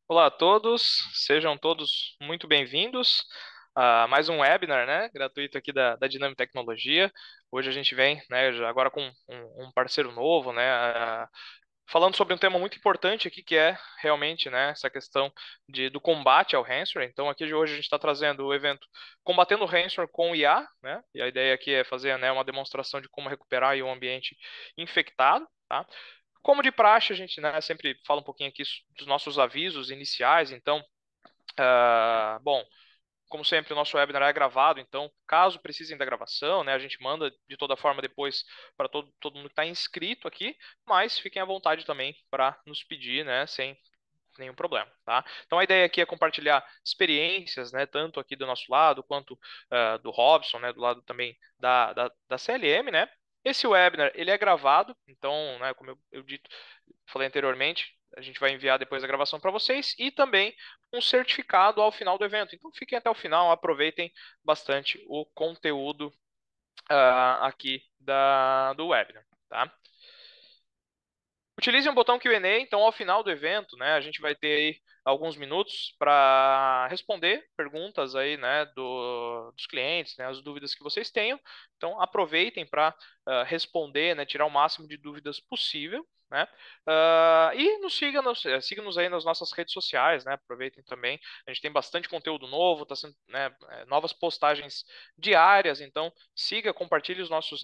Olá a todos, sejam todos muito bem-vindos a mais um webinar, né, gratuito aqui da Dinâmica Tecnologia. Hoje a gente vem, né, já agora com um parceiro novo, né, falando sobre um tema muito importante aqui, que é realmente, né, essa questão do combate ao ransomware. Então, aqui de hoje a gente está trazendo o evento Combatendo o Ransomware com IA, né, e a ideia aqui é fazer, né, uma demonstração de como recuperar aí um ambiente infectado, tá? Como de praxe, a gente, né, sempre fala um pouquinho aqui dos nossos avisos iniciais. Então, bom, como sempre, o nosso webinar é gravado, então, caso precisem da gravação, né, a gente manda de toda forma depois para todo mundo que está inscrito aqui, mas fiquem à vontade também para nos pedir, né, sem nenhum problema, tá? Então, a ideia aqui é compartilhar experiências, né, tanto aqui do nosso lado, quanto do Robson, né, do lado também da CLM, né? Esse webinar, ele é gravado, então, né, como eu dito, falei anteriormente, a gente vai enviar depois a gravação para vocês e também um certificado ao final do evento. Então fiquem até o final, aproveitem bastante o conteúdo aqui do webinar, tá? Utilize um botão Q&A, então ao final do evento, né, a gente vai ter aí alguns minutos para responder perguntas aí, né, dos clientes, né, as dúvidas que vocês tenham. Então aproveitem para responder, né, tirar o máximo de dúvidas possível, né? E siga-nos aí nas nossas redes sociais, né? Aproveitem também. A gente tem bastante conteúdo novo, tá sendo, né, novas postagens diárias. Então siga, compartilhe os nossos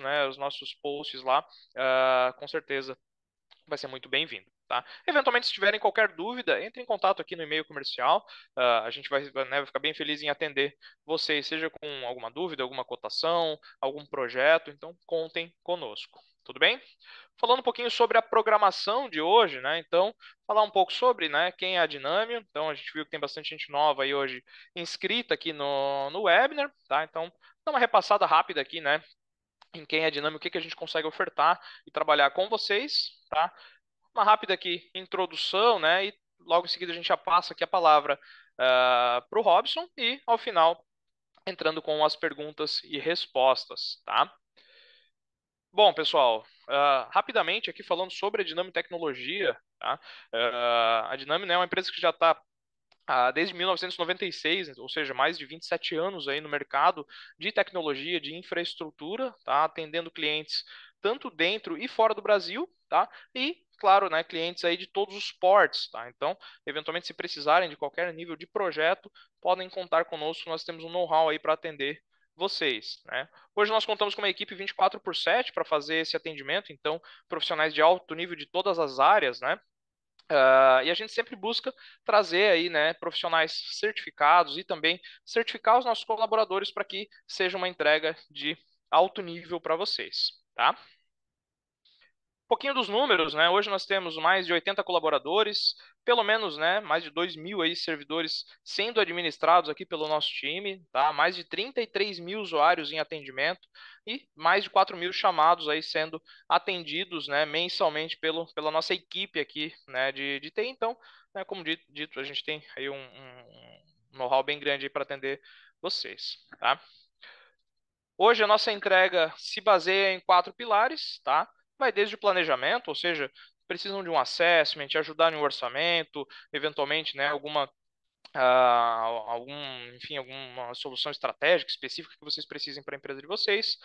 posts lá. Com certeza vai ser muito bem-vindo, tá? Eventualmente, se tiverem qualquer dúvida, entre em contato aqui no e-mail comercial. A gente né, vai ficar bem feliz em atender vocês, seja com alguma dúvida, alguma cotação, algum projeto. Então, contem conosco. Tudo bem? Falando um pouquinho sobre a programação de hoje, né? Então, falar um pouco sobre, né, quem é a Dinâmio. Então, a gente viu que tem bastante gente nova aí hoje inscrita aqui no webinar, tá? Então, dá uma repassada rápida aqui, né, em quem é a Dinâmio, o que que a gente consegue ofertar e trabalhar com vocês, tá? Uma rápida aqui introdução, né? E logo em seguida a gente já passa aqui a palavra para o Robson e ao final entrando com as perguntas e respostas, tá? Bom, pessoal, rapidamente aqui falando sobre a Dinâmica Tecnologia, tá? A Dinâmica, né, é uma empresa que já está desde 1996, ou seja, mais de 27 anos aí no mercado de tecnologia, de infraestrutura, tá? Atendendo clientes tanto dentro e fora do Brasil, tá? E, claro, né, clientes aí de todos os portes, tá? Então, eventualmente, se precisarem de qualquer nível de projeto, podem contar conosco, nós temos um know-how aí para atender vocês, né? Hoje nós contamos com uma equipe 24/7 para fazer esse atendimento, então profissionais de alto nível de todas as áreas, né? E a gente sempre busca trazer aí, né, profissionais certificados e também certificar os nossos colaboradores para que seja uma entrega de alto nível para vocês, tá? Um pouquinho dos números, né? Hoje nós temos mais de 80 colaboradores, pelo menos, né, mais de 2.000 aí servidores sendo administrados aqui pelo nosso time, tá? Mais de 33 mil usuários em atendimento e mais de 4.000 chamados aí sendo atendidos, né, mensalmente pela nossa equipe aqui, né, de TI. Então, né, como dito, a gente tem aí um know-how bem grande para atender vocês, tá? Hoje a nossa entrega se baseia em quatro pilares, tá? Vai desde o planejamento, ou seja, precisam de um assessment, ajudar no orçamento, eventualmente, né, enfim, alguma solução estratégica específica que vocês precisem para a empresa de vocês.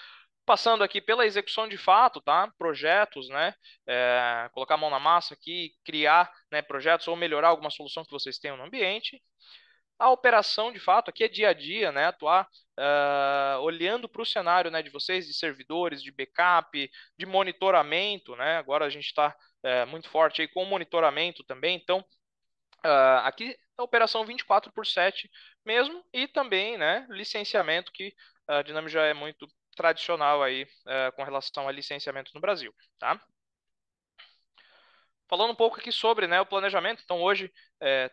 Passando aqui pela execução de fato, tá? Projetos, né? Colocar a mão na massa aqui, criar, né, projetos ou melhorar alguma solução que vocês tenham no ambiente. A operação, de fato, aqui é dia a dia, né? Atuar olhando para o cenário, né, de vocês, de servidores, de backup, de monitoramento, né? Agora a gente está muito forte aí com monitoramento também. Então, aqui a operação 24/7 mesmo e também, né, licenciamento, que a Dynamics já é muito tradicional aí com relação a licenciamento no Brasil, tá? Falando um pouco aqui sobre, né, o planejamento, então hoje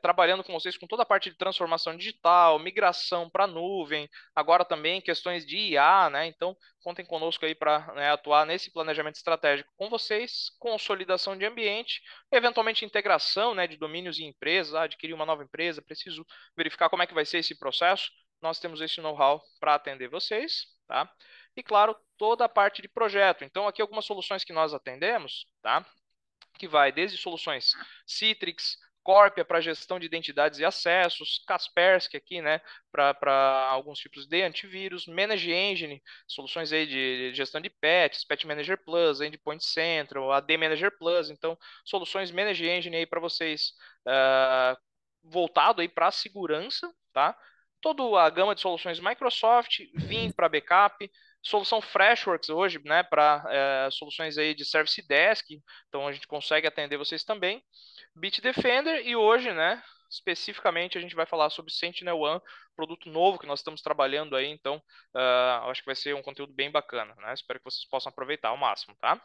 trabalhando com vocês com toda a parte de transformação digital, migração para a nuvem, agora também questões de IA, né, então contem conosco aí para, né, atuar nesse planejamento estratégico com vocês, consolidação de ambiente, eventualmente integração, né, de domínios e empresas, adquirir uma nova empresa, preciso verificar como é que vai ser esse processo, nós temos esse know-how para atender vocês, tá? E claro, toda a parte de projeto, então aqui algumas soluções que nós atendemos, tá? Que vai desde soluções Citrix, Corpia para gestão de identidades e acessos, Kaspersky aqui, né, para alguns tipos de antivírus, Manage Engine, soluções aí de gestão de patches, Patch Manager Plus, Endpoint Central, AD Manager Plus, então soluções Manage Engine aí para vocês voltado aí para a segurança, tá? Toda a gama de soluções Microsoft, Vim para backup, solução Freshworks hoje, né, para soluções aí de Service Desk, então a gente consegue atender vocês também. Bitdefender e hoje, né, especificamente a gente vai falar sobre SentinelOne, produto novo que nós estamos trabalhando aí, então acho que vai ser um conteúdo bem bacana, né? Espero que vocês possam aproveitar ao máximo, tá?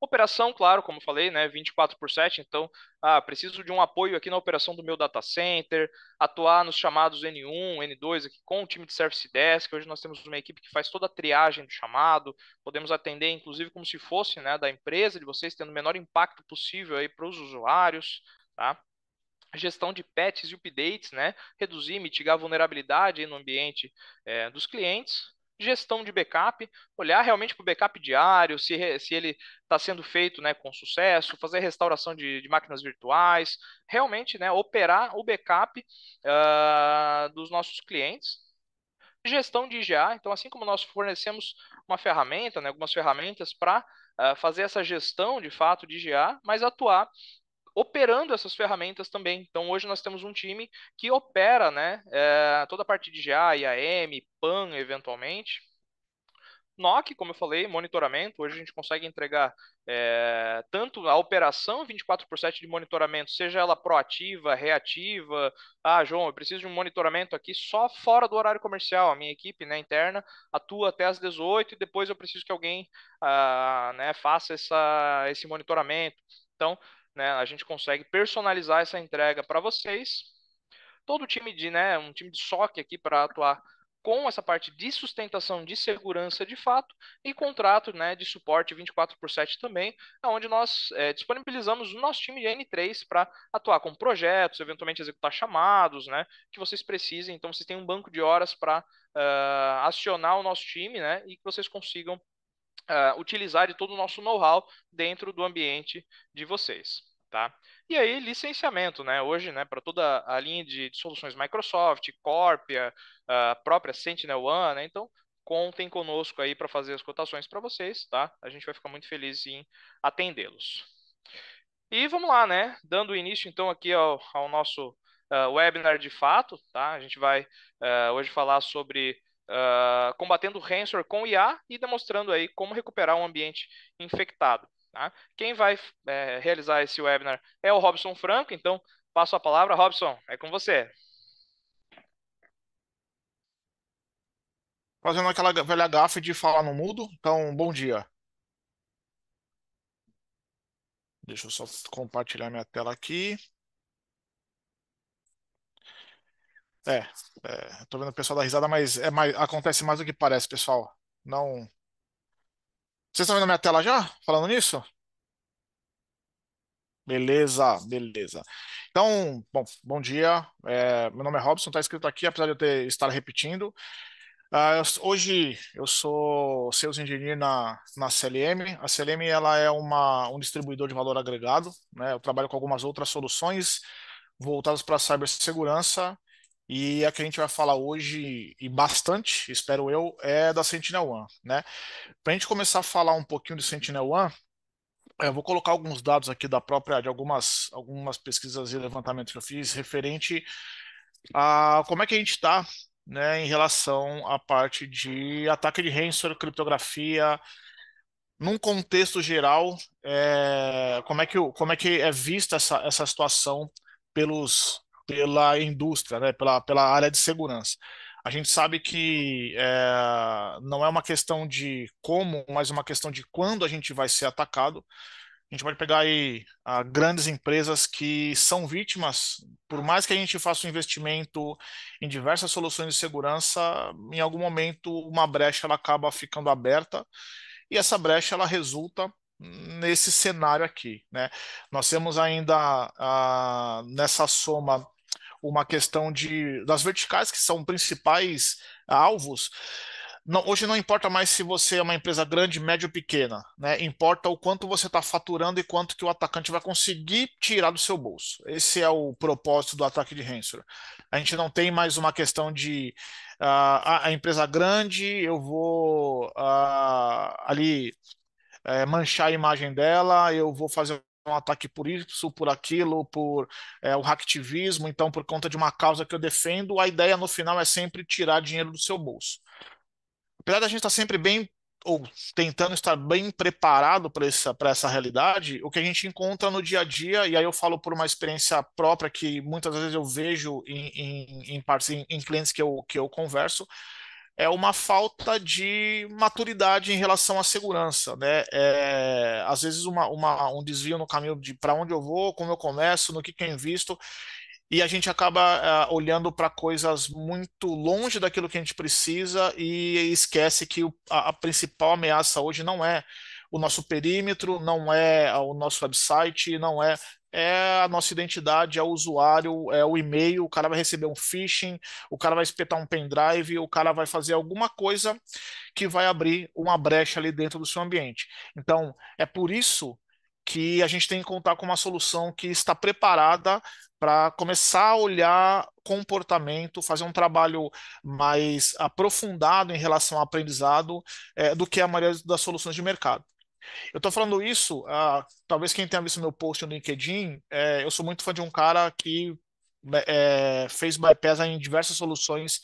Operação, claro, como falei, né, 24/7, então, preciso de um apoio aqui na operação do meu data center, atuar nos chamados N1, N2 aqui com o time de Service Desk. Hoje nós temos uma equipe que faz toda a triagem do chamado, podemos atender inclusive como se fosse, né, da empresa de vocês, tendo o menor impacto possível aí para os usuários, tá? Gestão de patches e updates, né? Reduzir, mitigar a vulnerabilidade no ambiente dos clientes. Gestão de backup, olhar realmente para o backup diário, se ele está sendo feito, né, com sucesso, fazer restauração de máquinas virtuais, realmente, né, operar o backup dos nossos clientes. Gestão de IGA, então assim como nós fornecemos uma ferramenta, né, algumas ferramentas para fazer essa gestão de fato de IGA, mas atuar operando essas ferramentas também. Então, hoje nós temos um time que opera, né, toda a parte de GA, IAM, PAN, eventualmente. NOC, como eu falei, monitoramento. Hoje a gente consegue entregar tanto a operação 24/7 de monitoramento, seja ela proativa, reativa. Ah, João, eu preciso de um monitoramento aqui só fora do horário comercial. A minha equipe, né, interna atua até às 18 e depois eu preciso que alguém né, faça esse monitoramento. Então, né, a gente consegue personalizar essa entrega para vocês. Todo o time né, um time de SOC aqui para atuar com essa parte de sustentação de segurança de fato e contrato, né, de suporte 24/7 também, onde nós disponibilizamos o nosso time de N3 para atuar com projetos, eventualmente executar chamados, né, que vocês precisem. Então vocês têm um banco de horas para acionar o nosso time, né, e que vocês consigam utilizar de todo o nosso know-how dentro do ambiente de vocês, tá? E aí, licenciamento, né? Hoje, né, para toda a linha de soluções Microsoft, Corpia, a própria SentinelOne, né? Então, contem conosco aí para fazer as cotações para vocês, tá? A gente vai ficar muito feliz em atendê-los. E vamos lá, né? Dando início então aqui ao nosso webinar de fato, tá? A gente vai hoje falar sobre combatendo ransomware com IA e demonstrando aí como recuperar um ambiente infectado, tá? Quem vai realizar esse webinar é o Robson Franco, então passo a palavra. Robson, é com você. Fazendo aquela velha gafe de falar no mudo. Então, bom dia. Deixa eu só compartilhar minha tela aqui. É, tô vendo o pessoal dar risada, mas acontece mais do que parece, pessoal. Não. Vocês estão vendo a minha tela já? Falando nisso? Beleza, beleza. Então, bom dia. Meu nome é Robson, tá escrito aqui, apesar de estar repetindo. Hoje eu sou Sales Engineer na CLM. A CLM ela é um distribuidor de valor agregado, né? Eu trabalho com algumas outras soluções voltadas para a cibersegurança e a que a gente vai falar hoje e bastante, espero eu, é da SentinelOne, né? Para a gente começar a falar um pouquinho de SentinelOne, eu vou colocar alguns dados aqui de algumas pesquisas e levantamentos que eu fiz referente como é que a gente está, né, em relação à parte de ataque de ransomware, criptografia, num contexto geral, como é que é vista essa situação pela indústria, né, pela área de segurança. A gente sabe que não é uma questão de como, mas uma questão de quando a gente vai ser atacado. A gente pode pegar aí grandes empresas que são vítimas, por mais que a gente faça um investimento em diversas soluções de segurança, em algum momento uma brecha ela acaba ficando aberta e essa brecha ela resulta nesse cenário aqui, né? Nós temos ainda nessa soma uma questão das verticais que são principais alvos. hoje não importa mais se você é uma empresa grande, média ou pequena, né? Importa o quanto você está faturando e quanto que o atacante vai conseguir tirar do seu bolso. Esse é o propósito do ataque de ransomware. A gente não tem mais uma questão de a empresa grande, eu vou ali manchar a imagem dela, eu vou fazer um ataque por isso, por aquilo, por o hacktivismo, então por conta de uma causa que eu defendo, a ideia no final é sempre tirar dinheiro do seu bolso. Apesar da gente estar sempre bem, ou tentando estar bem preparado para essa realidade, o que a gente encontra no dia a dia, e aí eu falo por uma experiência própria que muitas vezes eu vejo em clientes que eu converso, é uma falta de maturidade em relação à segurança, né? Às vezes um desvio no caminho de para onde eu vou, como eu começo, no que eu invisto, e a gente acaba olhando para coisas muito longe daquilo que a gente precisa e esquece que a principal ameaça hoje não é o nosso perímetro, não é o nosso website, não é, é a nossa identidade, é o usuário, é o e-mail, o cara vai receber um phishing, o cara vai espetar um pendrive, o cara vai fazer alguma coisa que vai abrir uma brecha ali dentro do seu ambiente. Então, é por isso que a gente tem que contar com uma solução que está preparada para começar a olhar comportamento, fazer um trabalho mais aprofundado em relação ao aprendizado, do que a maioria das soluções de mercado. Eu estou falando isso, talvez quem tenha visto meu post no LinkedIn, eu sou muito fã de um cara que fez bypass em diversas soluções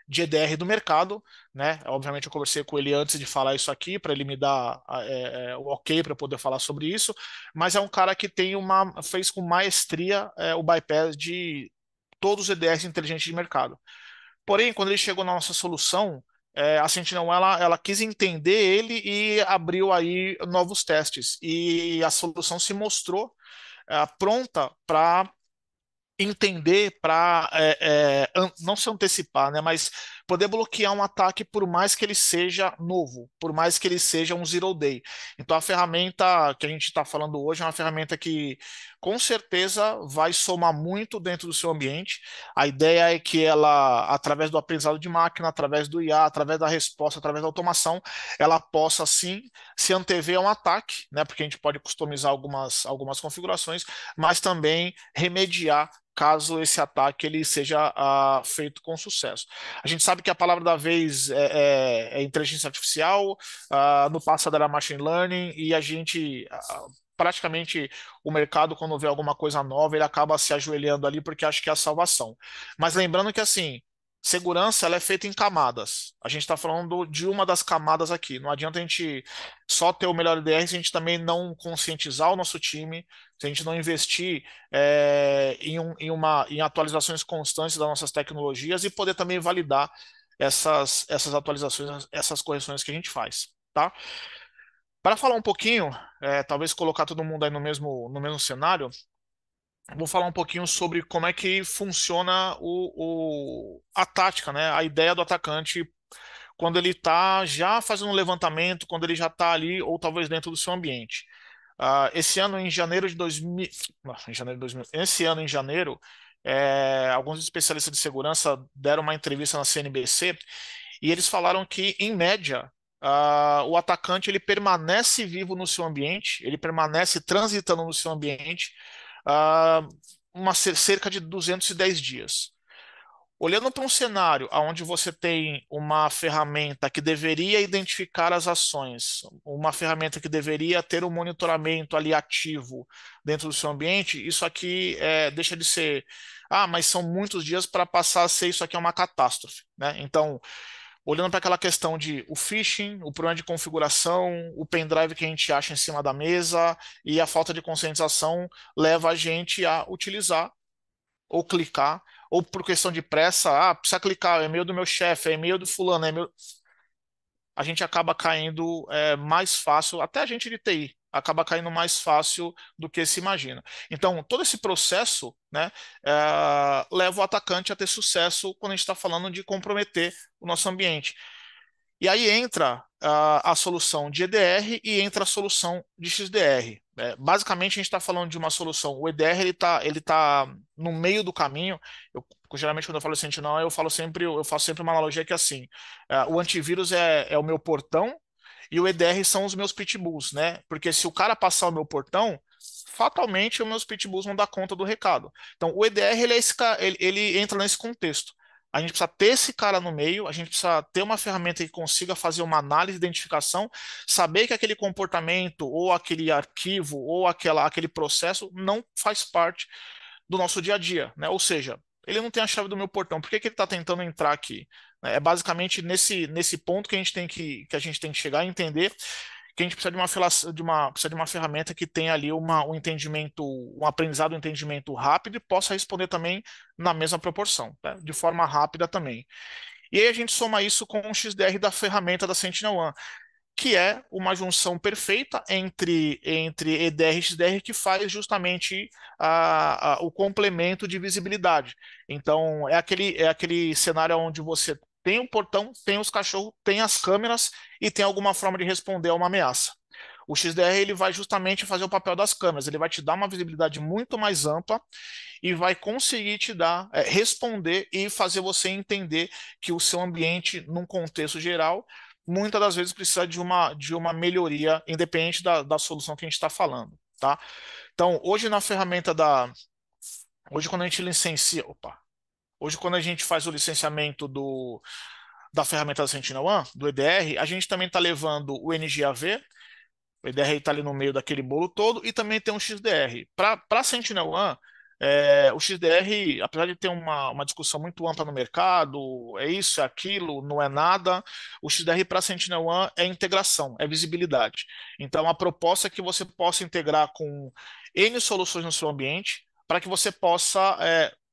de EDR do mercado, né? Obviamente eu conversei com ele antes de falar isso aqui para ele me dar o ok para poder falar sobre isso, mas é um cara que fez com maestria o bypass de todos os EDRs inteligentes de mercado. Porém, quando ele chegou na nossa solução, a Sentinel ela quis entender ele e abriu aí novos testes e a solução se mostrou pronta para entender para não se antecipar, né, mas poder bloquear um ataque por mais que ele seja novo, por mais que ele seja um zero day. Então a ferramenta que a gente está falando hoje é uma ferramenta que com certeza vai somar muito dentro do seu ambiente. A ideia é que ela, através do aprendizado de máquina, através do IA, através da resposta, através da automação, ela possa sim se antever a um ataque, né, porque a gente pode customizar algumas configurações, mas também remediar caso esse ataque ele seja feito com sucesso. A gente sabe que a palavra da vez é inteligência artificial, no passado era machine learning, e a gente praticamente o mercado, quando vê alguma coisa nova, ele acaba se ajoelhando ali porque acha que é a salvação. Mas lembrando que assim, segurança ela é feita em camadas. A gente está falando de uma das camadas aqui. Não adianta a gente só ter o melhor IDR se a gente também não conscientizar o nosso time, se a gente não investir em atualizações constantes das nossas tecnologias e poder também validar essas atualizações, essas correções que a gente faz, tá? Para falar um pouquinho, talvez colocar todo mundo aí no mesmo cenário, vou falar um pouquinho sobre como é que funciona a tática, né? A ideia do atacante quando ele está já fazendo um levantamento, quando ele já está ali, ou talvez dentro do seu ambiente. Esse ano, em janeiro de 2000, não, em janeiro de 2000, esse ano, em janeiro, alguns especialistas de segurança deram uma entrevista na CNBC e eles falaram que, em média, o atacante ele permanece vivo no seu ambiente, ele permanece transitando no seu ambiente, ah, cerca de 210 dias. Olhando para um cenário onde você tem uma ferramenta que deveria identificar as ações, uma ferramenta que deveria ter um monitoramento ali ativo dentro do seu ambiente, isso aqui deixa de ser, mas são muitos dias para passar a ser isso aqui é uma catástrofe, né? Então, olhando para aquela questão de o phishing, o problema de configuração, o pendrive que a gente acha em cima da mesa e a falta de conscientização leva a gente a utilizar ou clicar, ou por questão de pressa, precisa clicar, é e-mail do meu chefe, é e-mail do fulano, é e-mail... A gente acaba caindo mais fácil, até a gente de TI, acaba caindo mais fácil do que se imagina. Então, todo esse processo, né, leva o atacante a ter sucesso quando a gente está falando de comprometer o nosso ambiente. E aí entra a solução de EDR e entra a solução de XDR. Basicamente, a gente está falando de uma solução. O EDR ele tá no meio do caminho. Eu, geralmente, quando eu falo Sentinel, eu faço sempre uma analogia que é assim: o antivírus é o meu portão e o EDR são os meus pitbulls, né? Porque se o cara passar o meu portão, fatalmente os meus pitbulls vão dar conta do recado. Então, o EDR ele, é esse, ele entra nesse contexto. A gente precisa ter esse cara no meio, a gente precisa ter uma ferramenta que consiga fazer uma análise de identificação, saber que aquele comportamento, ou aquele arquivo, ou aquele processo não faz parte do nosso dia a dia, né? Ou seja, ele não tem a chave do meu portão, por que que ele está tentando entrar aqui? É basicamente nesse ponto que a gente tem que chegar e entender que a gente precisa de precisa de uma ferramenta que tenha ali um entendimento, um aprendizado, um entendimento rápido e possa responder também na mesma proporção, né? De forma rápida também. E aí a gente soma isso com o XDR da ferramenta da Sentinel-One, que é uma junção perfeita entre EDR e XDR que faz justamente o complemento de visibilidade. Então, é aquele cenário onde você tem o portão, tem os cachorros, tem as câmeras e tem alguma forma de responder a uma ameaça. O XDR ele vai justamente fazer o papel das câmeras, ele vai te dar uma visibilidade muito mais ampla e vai conseguir te dar, responder e fazer você entender que o seu ambiente, num contexto geral, muitas das vezes precisa de uma melhoria, independente da solução que a gente está falando, tá? Então, hoje na ferramenta hoje quando a gente licencia, hoje quando a gente faz o licenciamento da ferramenta da Sentinel-One, do EDR, a gente também está levando o NGAV. O EDR está ali no meio daquele bolo todo e também tem um XDR. Para Sentinel-One, o XDR, apesar de ter uma discussão muito ampla no mercado, é isso, é aquilo, não é nada, o XDR para Sentinel-One é integração, é visibilidade. Então, a proposta é que você possa integrar com N soluções no seu ambiente, para que você possa,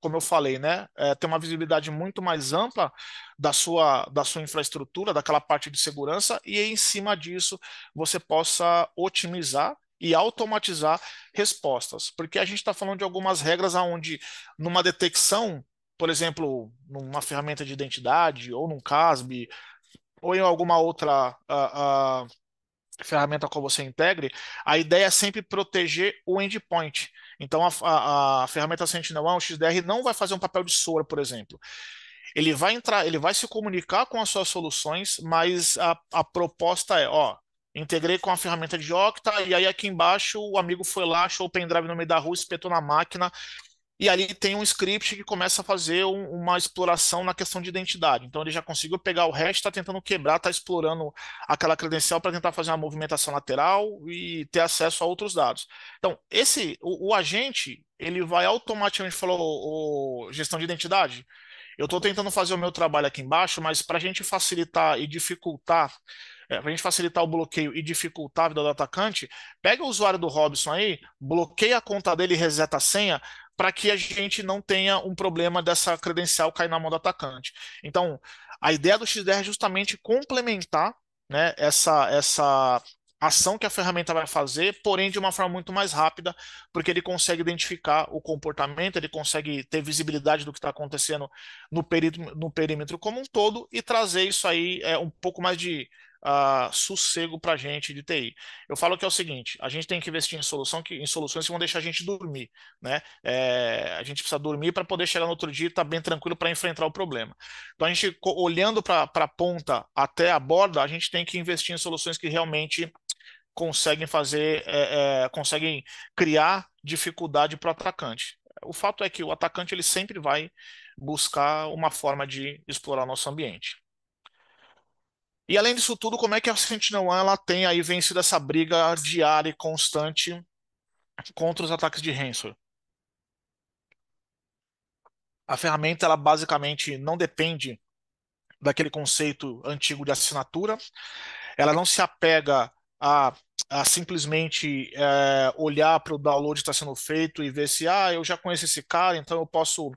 como eu falei, né, ter uma visibilidade muito mais ampla da sua infraestrutura, daquela parte de segurança, e em cima disso você possa otimizar e automatizar respostas, porque a gente está falando de algumas regras aonde numa detecção, por exemplo, numa ferramenta de identidade ou num CASB ou em alguma outra ferramenta qual você integre, a ideia é sempre proteger o endpoint. Então, a ferramenta Sentinel-1, o XDR, não vai fazer um papel de SOAR, por exemplo. Ele vai entrar, ele vai se comunicar com as suas soluções, mas a proposta é, ó, integrei com a ferramenta de Okta, e aí aqui embaixo o amigo foi lá, achou o pendrive no meio da rua, espetou na máquina, e ali tem um script que começa a fazer uma exploração na questão de identidade. Então ele já conseguiu pegar o hash, está tentando quebrar, está explorando aquela credencial para tentar fazer uma movimentação lateral e ter acesso a outros dados. Então, o agente, ele vai automaticamente falar, gestão de identidade. Eu estou tentando fazer o meu trabalho aqui embaixo, mas para a gente facilitar e dificultar, para a gente facilitar o bloqueio e dificultar a vida do atacante, pega o usuário do Robson aí, bloqueia a conta dele e reseta a senha, para que a gente não tenha um problema dessa credencial cair na mão do atacante. Então, a ideia do XDR é justamente complementar, né, essa ação que a ferramenta vai fazer, porém de uma forma muito mais rápida, porque ele consegue identificar o comportamento, ele consegue ter visibilidade do que está acontecendo no perímetro como um todo e trazer isso aí um pouco mais de sossego para a gente de TI. Eu falo que é o seguinte: a gente tem que investir em soluções que vão deixar a gente dormir, né? A gente precisa dormir para poder chegar no outro dia e estar bem tranquilo para enfrentar o problema. Então, a gente, olhando para a ponta até a borda, a gente tem que investir em soluções que realmente conseguem criar dificuldade para o atacante. O fato é que o atacante ele sempre vai buscar uma forma de explorar nosso ambiente. E além disso tudo, como é que a Sentinel-One ela tem aí vencido essa briga diária e constante contra os ataques de ransomware? A ferramenta ela basicamente não depende daquele conceito antigo de assinatura, ela não se apega a, a simplesmente olhar para o download que está sendo feito e ver se eu já conheço esse cara, então eu posso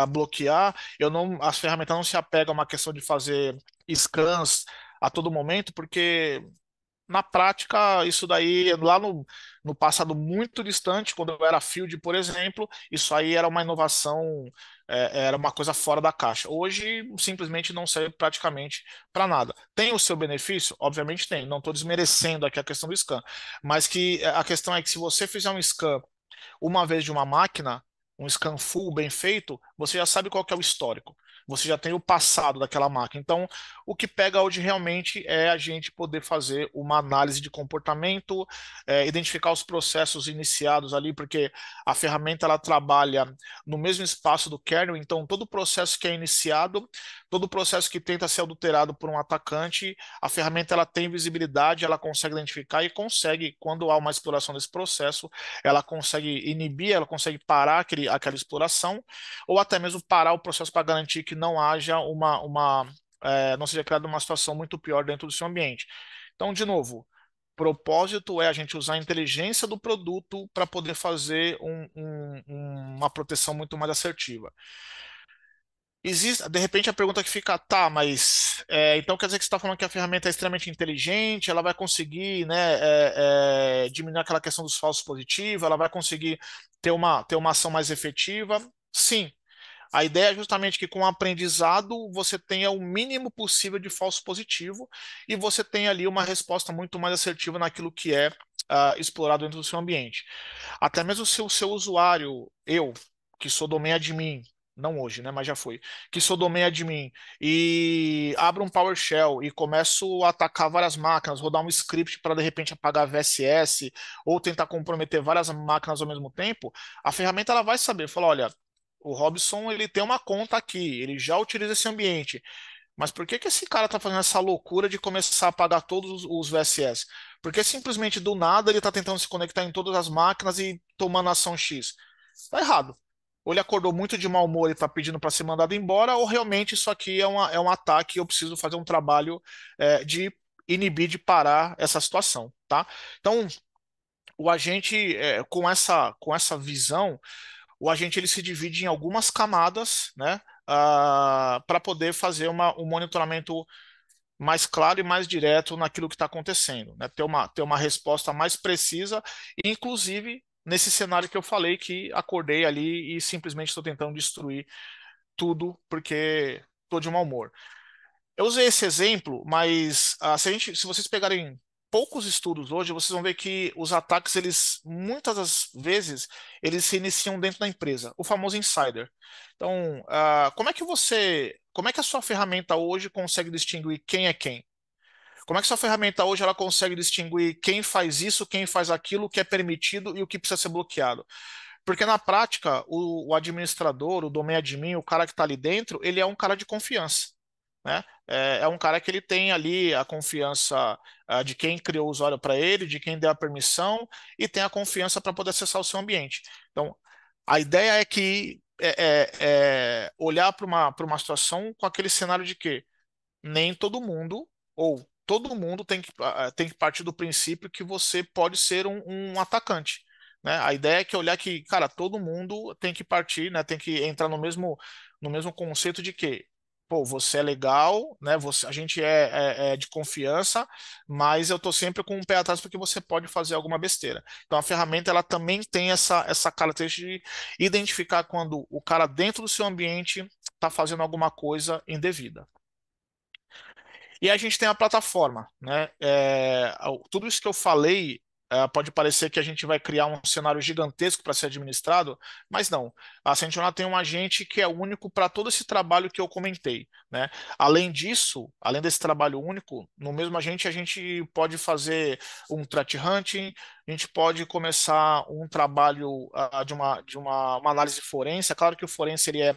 bloquear. As ferramentas não se apegam a uma questão de fazer scans a todo momento, porque Na prática, isso daí, lá no passado muito distante, quando eu era field, por exemplo, isso aí era uma inovação, era uma coisa fora da caixa. Hoje, simplesmente não serve praticamente para nada. Tem o seu benefício? Obviamente tem. Não estou desmerecendo aqui a questão do scan, mas que a questão é que se você fizer um scan uma vez de uma máquina, um scan full bem feito, você já sabe qual que é o histórico. Você já tem o passado daquela máquina. Então, o que pega hoje realmente é a gente poder fazer uma análise de comportamento, identificar os processos iniciados ali, porque a ferramenta ela trabalha no mesmo espaço do kernel, então todo processo que é iniciado, todo processo que tenta ser adulterado por um atacante, a ferramenta ela tem visibilidade, ela consegue identificar e consegue, quando há uma exploração desse processo, ela consegue inibir, ela consegue parar aquela exploração, ou até mesmo parar o processo para garantir que não haja não seja criada uma situação muito pior dentro do seu ambiente. Então, de novo, propósito é a gente usar a inteligência do produto para poder fazer uma proteção muito mais assertiva. Existe, de repente a pergunta que fica, tá, mas então quer dizer que você está falando que a ferramenta é extremamente inteligente, ela vai conseguir, né, diminuir aquela questão dos falsos positivos, ela vai conseguir ter uma ação mais efetiva? Sim. A ideia é justamente que com o aprendizado você tenha o mínimo possível de falso positivo e você tenha ali uma resposta muito mais assertiva naquilo que é explorado dentro do seu ambiente. Até mesmo se o seu usuário, eu, que sou domain admin, não hoje, né, mas já fui, que sou domain admin e abro um PowerShell e começo a atacar várias máquinas, rodar um script para de repente apagar VSS ou tentar comprometer várias máquinas ao mesmo tempo, a ferramenta ela vai saber, falar, olha, o Robson ele tem uma conta aqui, ele já utiliza esse ambiente. Mas por que que esse cara está fazendo essa loucura de começar a apagar todos os VSS? Porque simplesmente do nada ele está tentando se conectar em todas as máquinas e tomando ação X. Está errado. Ou ele acordou muito de mau humor e está pedindo para ser mandado embora, ou realmente isso aqui é um ataque e eu preciso fazer um trabalho de inibir, de parar essa situação, tá? Então, o agente, com essa visão, o agente ele se divide em algumas camadas, né, para poder fazer um monitoramento mais claro e mais direto naquilo que está acontecendo, né, ter uma resposta mais precisa, e inclusive nesse cenário que eu falei que acordei ali e simplesmente estou tentando destruir tudo porque estou de mau humor. Eu usei esse exemplo, mas se vocês pegarem poucos estudos hoje, vocês vão ver que os ataques, eles muitas das vezes, eles se iniciam dentro da empresa, o famoso insider. Então, como é que a sua ferramenta hoje consegue distinguir quem é quem? Como é que a sua ferramenta hoje ela consegue distinguir quem faz isso, quem faz aquilo, o que é permitido e o que precisa ser bloqueado? Porque na prática, o administrador, o domain admin, o cara que está ali dentro, ele é um cara de confiança, né? É um cara que ele tem ali a confiança de quem criou o usuário para ele, de quem deu a permissão e tem a confiança para poder acessar o seu ambiente. Então, a ideia é que olhar para uma situação com aquele cenário de que nem todo mundo, ou todo mundo tem que partir do princípio que você pode ser um atacante. Né? A ideia é que olhar que, cara, todo mundo tem que partir, né? Tem que entrar no mesmo conceito de que, pô, você é legal, né? A gente é de confiança, mas eu tô sempre com um pé atrás porque você pode fazer alguma besteira. Então a ferramenta ela também tem essa característica de identificar quando o cara dentro do seu ambiente está fazendo alguma coisa indevida. E a gente tem a plataforma, né? Tudo isso que eu falei pode parecer que a gente vai criar um cenário gigantesco para ser administrado, mas não. A Sentinela tem um agente que é único para todo esse trabalho que eu comentei, né? Além disso, além desse trabalho único, no mesmo agente a gente pode fazer um threat hunting, a gente pode começar um trabalho de uma análise forense. É claro que o forense ele é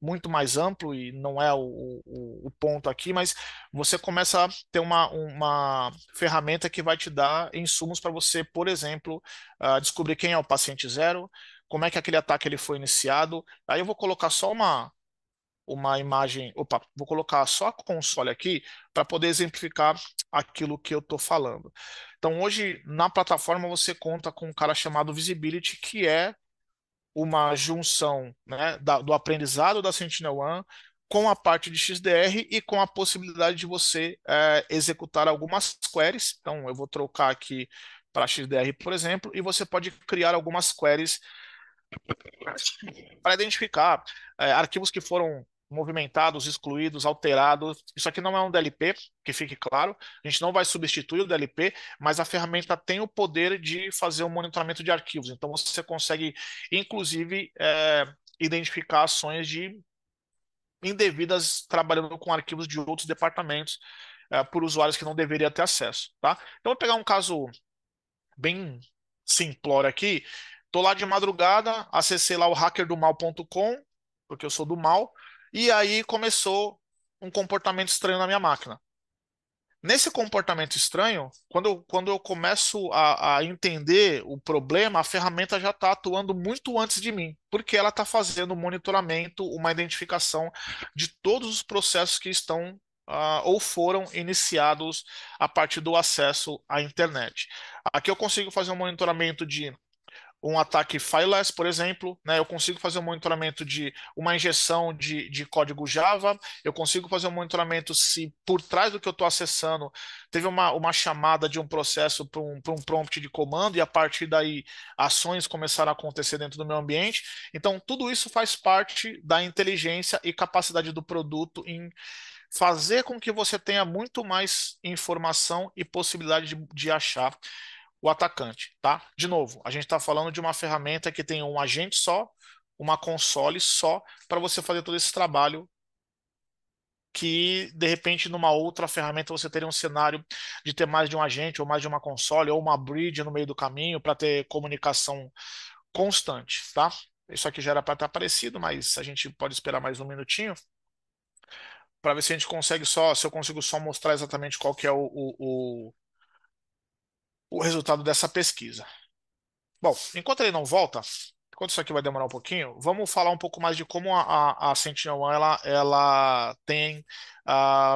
muito mais amplo e não é o ponto aqui, mas você começa a ter uma ferramenta que vai te dar insumos para você, por exemplo, descobrir quem é o paciente zero, como é que aquele ataque ele foi iniciado. Aí eu vou colocar só uma imagem, opa, vou colocar só a console aqui para poder exemplificar aquilo que eu estou falando. Então, hoje, na plataforma, você conta com um cara chamado Visibility, que é uma junção, né, do aprendizado da Sentinel-1 com a parte de XDR e com a possibilidade de você executar algumas queries. Então, eu vou trocar aqui para XDR, por exemplo, e você pode criar algumas queries para identificar arquivos que foram movimentados, excluídos, alterados. Isso aqui não é um DLP, que fique claro. A gente não vai substituir o DLP, mas a ferramenta tem o poder de fazer um monitoramento de arquivos. Então você consegue, inclusive, identificar ações de indevidas trabalhando com arquivos de outros departamentos por usuários que não deveriam ter acesso, tá? Então, vou pegar um caso bem simplório aqui. Tô lá de madrugada, acessei lá o hackerdomal.com, porque eu sou do mal, e aí começou um comportamento estranho na minha máquina. Nesse comportamento estranho, quando eu começo a entender o problema, a ferramenta já está atuando muito antes de mim, porque ela está fazendo um monitoramento, uma identificação de todos os processos que estão ou foram iniciados a partir do acesso à internet. Aqui eu consigo fazer um monitoramento de um ataque fileless, por exemplo, né? Eu consigo fazer um monitoramento de uma injeção de código Java, eu consigo fazer um monitoramento se por trás do que eu estou acessando teve uma chamada de um processo para um prompt de comando e a partir daí ações começaram a acontecer dentro do meu ambiente. Então, tudo isso faz parte da inteligência e capacidade do produto em fazer com que você tenha muito mais informação e possibilidade de achar o atacante, tá? De novo, a gente está falando de uma ferramenta que tem um agente só, uma console só, para você fazer todo esse trabalho que, de repente, numa outra ferramenta você teria um cenário de ter mais de um agente, ou mais de uma console, ou uma bridge no meio do caminho para ter comunicação constante, tá? Isso aqui já era para estar aparecido, mas a gente pode esperar mais um minutinho para ver se a gente consegue só, se eu consigo só mostrar exatamente qual que é o resultado dessa pesquisa. Bom, enquanto ele não volta, enquanto isso aqui vai demorar um pouquinho, vamos falar um pouco mais de como a Sentinel-1 ela tem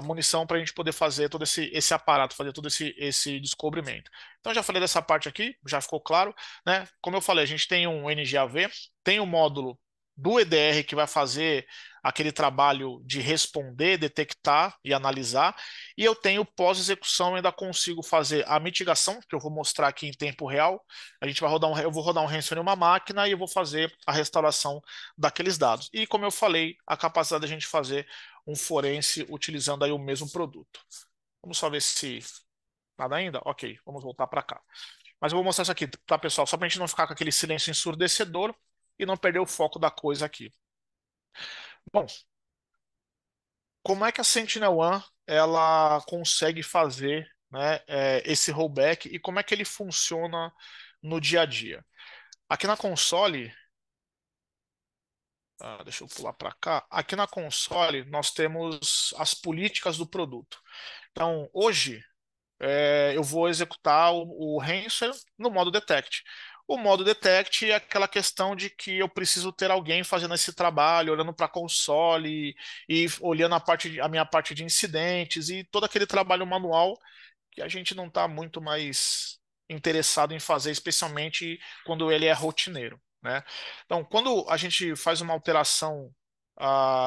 munição para a gente poder fazer todo esse aparato, fazer todo esse descobrimento. Então, já falei dessa parte aqui, já ficou claro, né? Como eu falei, a gente tem um NGAV, tem um módulo do EDR que vai fazer aquele trabalho de responder, detectar e analisar, e eu tenho pós-execução, ainda consigo fazer a mitigação, que eu vou mostrar aqui em tempo real. A gente vai rodar eu vou rodar um ransom em uma máquina e eu vou fazer a restauração daqueles dados. E como eu falei, a capacidade da gente fazer um forense utilizando aí o mesmo produto. Vamos só ver se nada ainda. Ok, vamos voltar para cá. Mas eu vou mostrar isso aqui, tá, pessoal? Só para a gente não ficar com aquele silêncio ensurdecedor e não perder o foco da coisa aqui. Bom, como é que a Sentinel-1 ela consegue fazer, né, esse rollback e como é que ele funciona no dia a dia? Aqui na console, deixa eu pular para cá. Aqui na console, nós temos as políticas do produto. Então, hoje, eu vou executar o ransom no modo detect. O modo detect é aquela questão de que eu preciso ter alguém fazendo esse trabalho, olhando para a console e olhando a minha parte de incidentes e todo aquele trabalho manual que a gente não está muito mais interessado em fazer, especialmente quando ele é rotineiro, né? Então, quando a gente faz uma alteração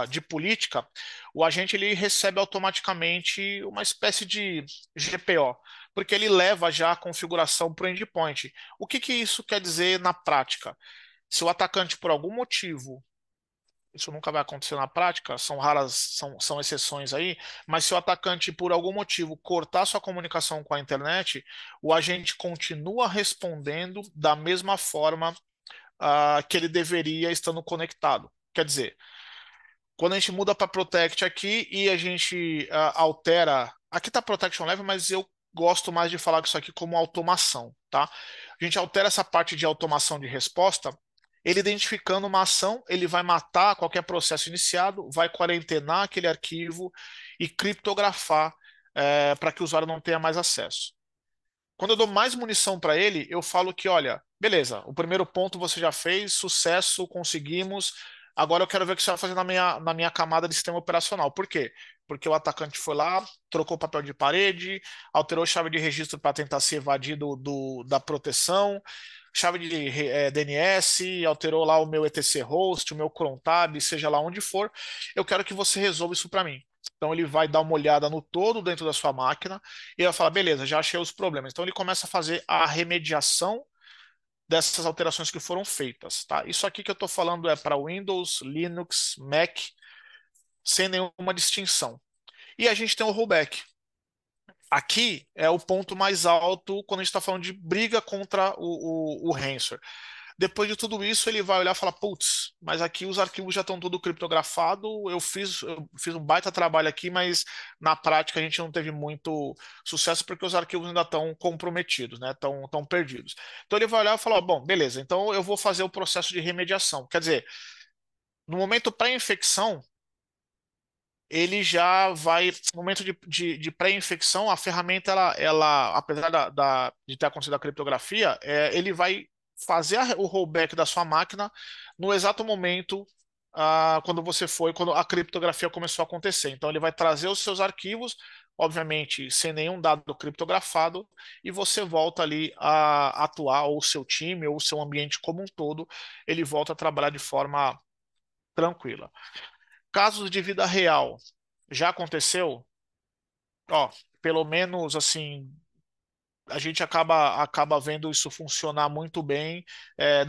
de política, o agente ele recebe automaticamente uma espécie de GPO, porque ele leva já a configuração para o endpoint. O que que isso quer dizer na prática? Se o atacante, por algum motivo, isso nunca vai acontecer na prática, são raras, são exceções aí, mas se o atacante, por algum motivo, cortar sua comunicação com a internet, o agente continua respondendo da mesma forma que ele deveria estando conectado. Quer dizer, quando a gente muda para Protect aqui e a gente altera. Aqui está Protection Level, mas eu gosto mais de falar isso aqui como automação, tá? A gente altera essa parte de automação de resposta. Ele identificando uma ação, ele vai matar qualquer processo iniciado, vai quarentenar aquele arquivo e criptografar para que o usuário não tenha mais acesso. Quando eu dou mais munição para ele, eu falo que, olha, beleza, o primeiro ponto você já fez, sucesso, conseguimos. Agora eu quero ver o que você vai fazer na minha camada de sistema operacional. Por quê? Porque o atacante foi lá, trocou papel de parede, alterou chave de registro para tentar se evadir da proteção, chave de DNS, alterou lá o meu etc host, o meu cron tab, seja lá onde for, eu quero que você resolva isso para mim. Então ele vai dar uma olhada no todo dentro da sua máquina e vai falar, beleza, já achei os problemas. Então ele começa a fazer a remediação dessas alterações que foram feitas, tá? Isso aqui que eu estou falando é para Windows, Linux, Mac, sem nenhuma distinção. E a gente tem o rollback. Aqui é o ponto mais alto quando a gente está falando de briga contra o ransomware. Depois de tudo isso, ele vai olhar e falar: putz, mas aqui os arquivos já estão tudo criptografado. Eu fiz um baita trabalho aqui, mas na prática a gente não teve muito sucesso porque os arquivos ainda estão comprometidos, né? Estão perdidos. Então ele vai olhar e falar: bom, beleza, então eu vou fazer o processo de remediação. Quer dizer, no momento pré-infecção, ele já vai, no momento de pré-infecção, a ferramenta, apesar de ter acontecido a criptografia, ele vai fazer o rollback da sua máquina no exato momento quando a criptografia começou a acontecer. Então, ele vai trazer os seus arquivos, obviamente, sem nenhum dado criptografado, e você volta ali a atuar, ou o seu time, ou o seu ambiente como um todo, ele volta a trabalhar de forma tranquila. Casos de vida real. Já aconteceu? Ó, pelo menos assim, a gente acaba vendo isso funcionar muito bem.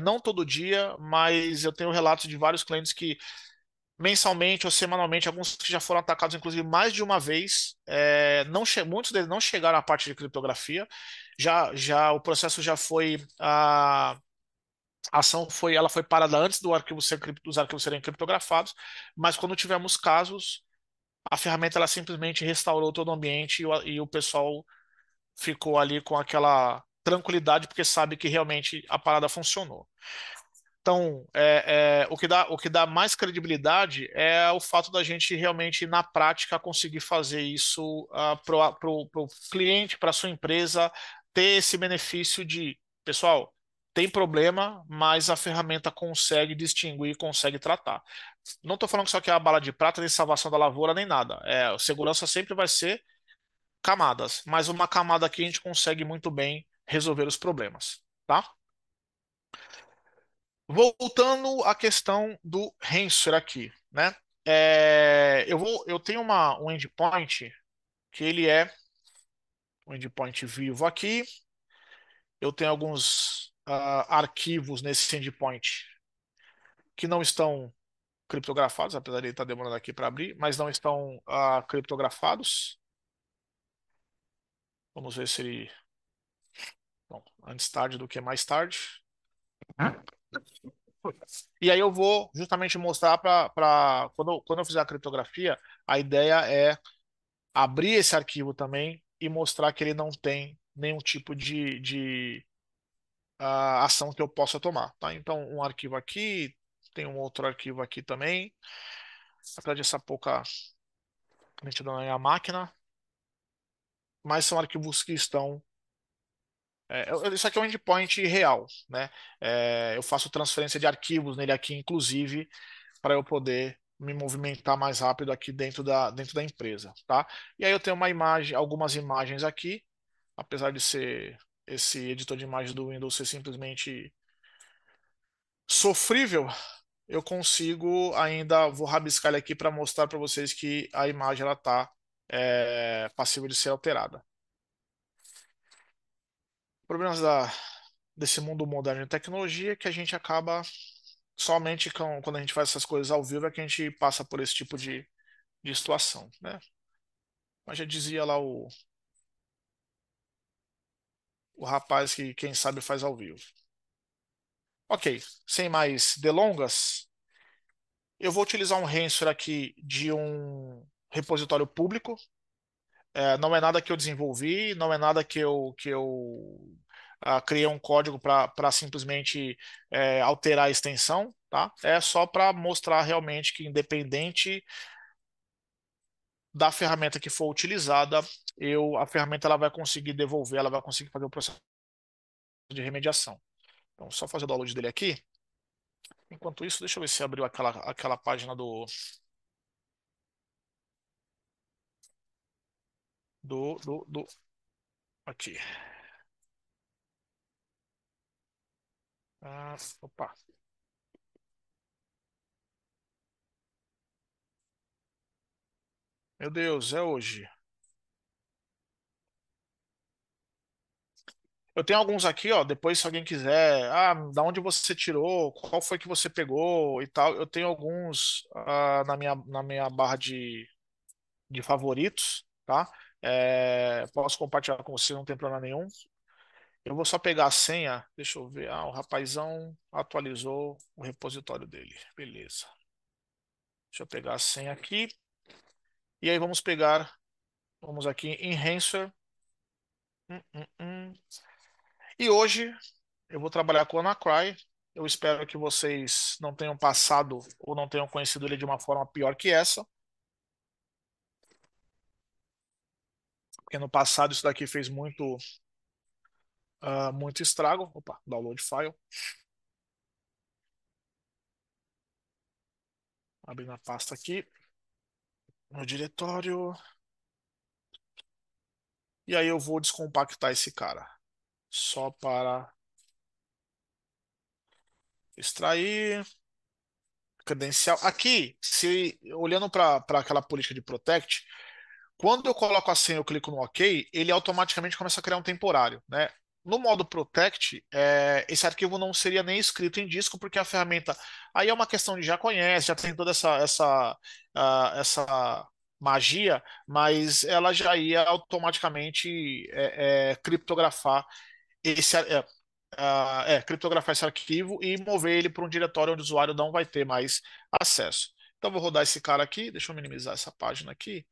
Não todo dia, mas eu tenho relatos de vários clientes que mensalmente ou semanalmente, alguns que já foram atacados, inclusive, mais de uma vez. Muitos deles não chegaram à parte de criptografia. Já o processo já foi. A ação ela foi parada antes dos arquivos serem criptografados, mas quando tivemos casos, a ferramenta ela simplesmente restaurou todo o ambiente e o pessoal ficou ali com aquela tranquilidade porque sabe que realmente a parada funcionou. Então, o que dá mais credibilidade é o fato da gente realmente, na prática, conseguir fazer isso para o cliente, para a sua empresa, ter esse benefício de, pessoal, tem problema, mas a ferramenta consegue distinguir, consegue tratar. Não estou falando que isso aqui é a bala de prata, nem salvação da lavoura, nem nada. Segurança sempre vai ser camadas, mas uma camada aqui a gente consegue muito bem resolver os problemas, tá? Voltando à questão do ransomware aqui, né? Eu tenho um endpoint que ele é um endpoint vivo aqui. Eu tenho alguns arquivos nesse endpoint que não estão criptografados, apesar de ele estar demorando aqui para abrir, mas não estão criptografados. Vamos ver se ele. Bom, antes tarde do que mais tarde. E aí eu vou justamente mostrar quando eu fizer a criptografia, a ideia é abrir esse arquivo também e mostrar que ele não tem nenhum tipo de ação que eu possa tomar, tá? Então, um arquivo aqui, tem um outro arquivo aqui também, apesar dessa pouca nitidão na máquina, mas são arquivos que estão. Isso aqui é um endpoint real, né? Eu faço transferência de arquivos nele aqui, inclusive, para eu poder me movimentar mais rápido aqui dentro da empresa, tá? E aí eu tenho algumas imagens aqui, apesar de ser esse editor de imagens do Windows ser simplesmente sofrível, eu consigo ainda, vou rabiscar ele aqui para mostrar para vocês que a imagem ela tá passível de ser alterada. Problemas desse mundo moderno de tecnologia é que a gente acaba somente quando a gente faz essas coisas ao vivo é que a gente passa por esse tipo de situação, né? Mas já dizia lá o rapaz que quem sabe faz ao vivo. Ok, sem mais delongas, eu vou utilizar um ransomware aqui de um repositório público. Não é nada que eu desenvolvi, não é nada que eu criei um código para simplesmente alterar a extensão, tá? É só para mostrar realmente que independente da ferramenta que for utilizada, a ferramenta ela vai conseguir devolver, ela vai conseguir fazer o processo de remediação. Então, só fazer o download dele aqui. Enquanto isso, deixa eu ver se abriu aquela página do aqui. Opa. Meu Deus, é hoje. Eu tenho alguns aqui, ó. Depois, se alguém quiser, da onde você tirou, qual foi que você pegou e tal. Eu tenho alguns na minha barra de favoritos, tá? Posso compartilhar com você, não tem problema nenhum. Eu vou só pegar a senha. Deixa eu ver. O rapazão atualizou o repositório dele. Beleza. Deixa eu pegar a senha aqui. E aí vamos pegar. Vamos aqui em Rancher. Hum. E hoje eu vou trabalhar com o Anacry. Eu espero que vocês não tenham passado ou não tenham conhecido ele de uma forma pior que essa. Porque no passado isso daqui fez muito estrago. Opa, download file. Abrindo a pasta aqui. No diretório. E aí eu vou descompactar esse cara. Só para extrair credencial. Aqui, se olhando para aquela política de Protect, quando eu coloco a senha, eu clico no OK, ele automaticamente começa a criar um temporário, né? No modo Protect, esse arquivo não seria nem escrito em disco, porque a ferramenta. Aí é uma questão de já conhece, já tem toda essa magia, mas ela já ia automaticamente criptografar criptografar esse arquivo e mover ele para um diretório onde o usuário não vai ter mais acesso. Então, vou rodar esse cara aqui. Deixa eu minimizar essa página aqui,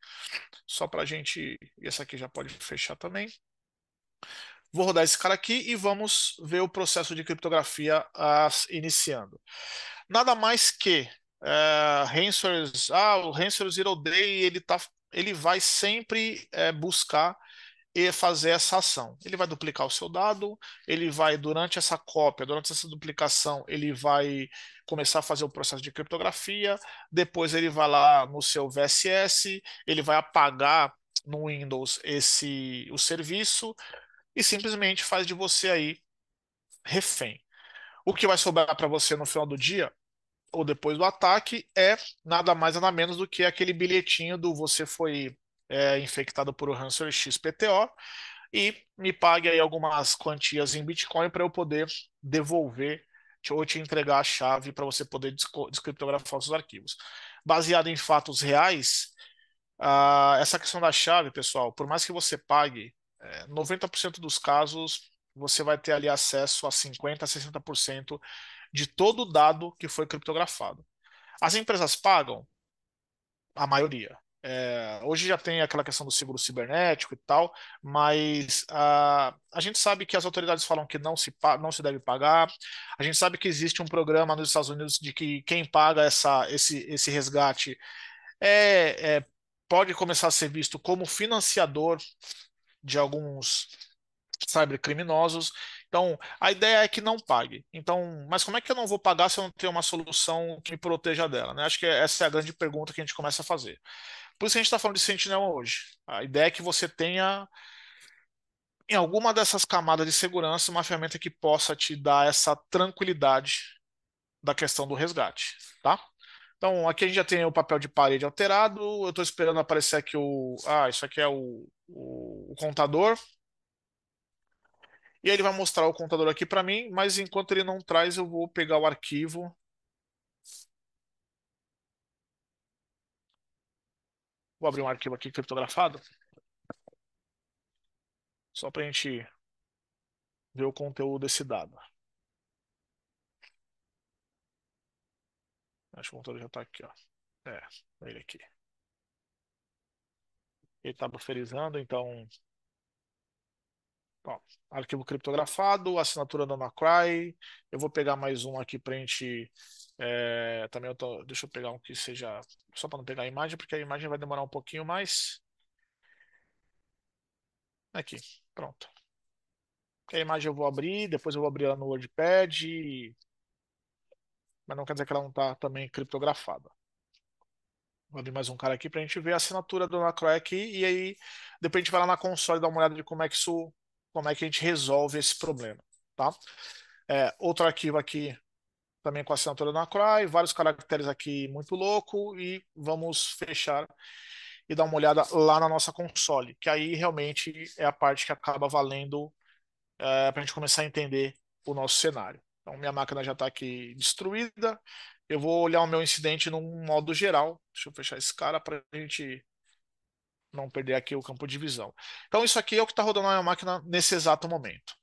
só para a gente. Essa aqui já pode fechar também. Vou rodar esse cara aqui e vamos ver o processo de criptografia iniciando. Nada mais que o Ransom Zero Day ele vai sempre buscar e fazer essa ação. Ele vai duplicar o seu dado, ele vai, durante essa cópia, durante essa duplicação, ele vai começar a fazer o processo de criptografia, depois ele vai lá no seu VSS, ele vai apagar no Windows o serviço e simplesmente faz de você aí refém. O que vai sobrar para você no final do dia ou depois do ataque é nada mais nada menos do que aquele bilhetinho do você foi infectado por o ransomware XPTO e me pague aí algumas quantias em Bitcoin para eu poder devolver ou te entregar a chave para você poder descriptografar os seus arquivos. Baseado em fatos reais, essa questão da chave, pessoal, por mais que você pague, 90% dos casos você vai ter ali acesso a 50%, a 60% de todo o dado que foi criptografado. As empresas pagam? A maioria. Hoje já tem aquela questão do seguro cibernético e tal, mas a gente sabe que as autoridades falam que não se deve pagar. A gente sabe que existe um programa nos Estados Unidos de que quem paga esse resgate pode começar a ser visto como financiador de alguns cybercriminosos. Então, a ideia é que não pague. Então, mas como é que eu não vou pagar se eu não tenho uma solução que me proteja dela, né? Acho que essa é a grande pergunta que a gente começa a fazer. Por isso que a gente está falando de Sentinel hoje. A ideia é que você tenha, em alguma dessas camadas de segurança, uma ferramenta que possa te dar essa tranquilidade da questão do resgate, tá? Então, aqui a gente já tem o papel de parede alterado. Eu estou esperando aparecer aqui isso aqui é o contador. E aí ele vai mostrar o contador aqui para mim, mas enquanto ele não traz, eu vou pegar o arquivo. Vou abrir um arquivo aqui criptografado, só para a gente ver o conteúdo desse dado. Acho que o computador já está aqui, ó. Ele aqui. Ele está bufferizando, então, ó, arquivo criptografado, assinatura da Anacry. Eu vou pegar mais um aqui para a gente. Também deixa eu pegar um que seja só para não pegar a imagem, porque a imagem vai demorar um pouquinho mais. Aqui, pronto. A imagem eu vou abrir, depois eu vou abrir ela no WordPad, mas não quer dizer que ela não está também criptografada. Vou abrir mais um cara aqui para a gente ver a assinatura do Anacry aqui, e aí depois a gente vai lá na console e dar uma olhada de como é que a gente resolve esse problema, tá? Outro arquivo aqui também com a assinatura da Cry, vários caracteres aqui muito louco e vamos fechar e dar uma olhada lá na nossa console, que aí realmente é a parte que acaba valendo para a gente começar a entender o nosso cenário. Então, minha máquina já está aqui destruída. Eu vou olhar o meu incidente num modo geral. Deixa eu fechar esse cara para a gente não perder aqui o campo de visão. Então, isso aqui é o que está rodando na minha máquina nesse exato momento.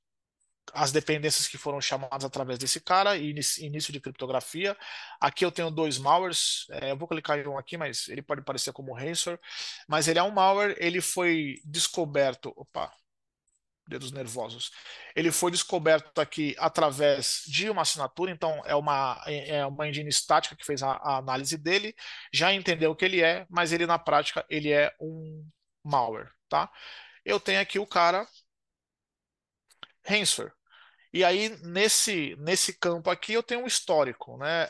As dependências que foram chamadas através desse cara, início de criptografia. Aqui eu tenho dois malwares. Eu vou clicar em um aqui, mas ele pode parecer como Ransom. Mas ele é um malware, ele foi descoberto. Opa, dedos nervosos. Ele foi descoberto aqui através de uma assinatura, então é uma engine estática que fez a análise dele, já entendeu o que ele é, mas ele na prática ele é um malware, tá? Eu tenho aqui o cara Ransom. E aí, nesse campo aqui, eu tenho um histórico, né?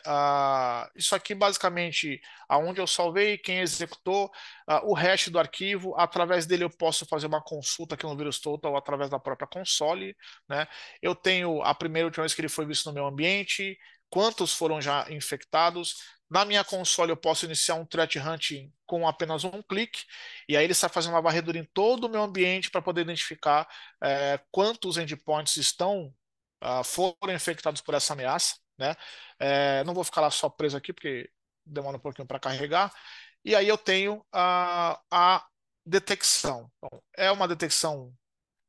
Isso aqui, basicamente, aonde eu salvei, quem executou, o hash do arquivo. Através dele, eu posso fazer uma consulta aqui no VirusTotal ou através da própria console, né? Eu tenho a primeira última vez que ele foi visto no meu ambiente, quantos foram já infectados. Na minha console, eu posso iniciar um threat hunting com apenas um clique, e aí ele está fazendo uma varredura em todo o meu ambiente para poder identificar quantos endpoints estão foram infectados por essa ameaça, né? Não vou ficar lá só preso aqui, porque demora um pouquinho para carregar. E aí eu tenho a detecção. Então, é uma detecção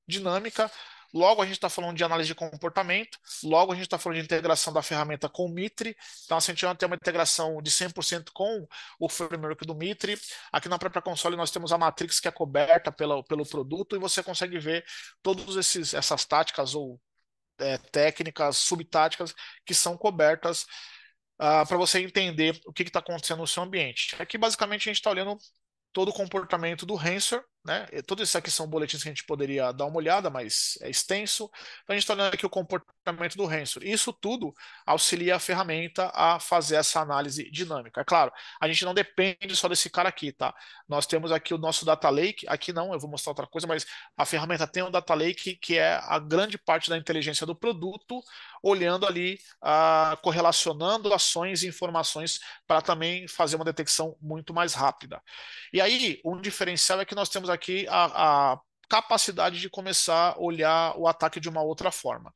dinâmica. Logo, a gente está falando de análise de comportamento. Logo, a gente está falando de integração da ferramenta com o Mitre. Então, assim, a gente vai ter uma integração de 100% com o framework do Mitre. Aqui na própria console, nós temos a matrix que é coberta pelo produto e você consegue ver todas essas táticas ou técnicas, subtáticas que são cobertas para você entender o que está acontecendo no seu ambiente. Aqui, basicamente, a gente está olhando todo o comportamento do Ransom, né? Todos esses aqui são boletins que a gente poderia dar uma olhada, mas é extenso. Então a gente está olhando aqui o comportamento do Ransom. Isso tudo auxilia a ferramenta a fazer essa análise dinâmica. É claro, a gente não depende só desse cara aqui, tá? Nós temos aqui o nosso Data Lake. Aqui não, eu vou mostrar outra coisa, mas a ferramenta tem um Data Lake que é a grande parte da inteligência do produto, olhando ali, correlacionando ações e informações para também fazer uma detecção muito mais rápida. E aí, um diferencial é que nós temos aqui a capacidade de começar a olhar o ataque de uma outra forma.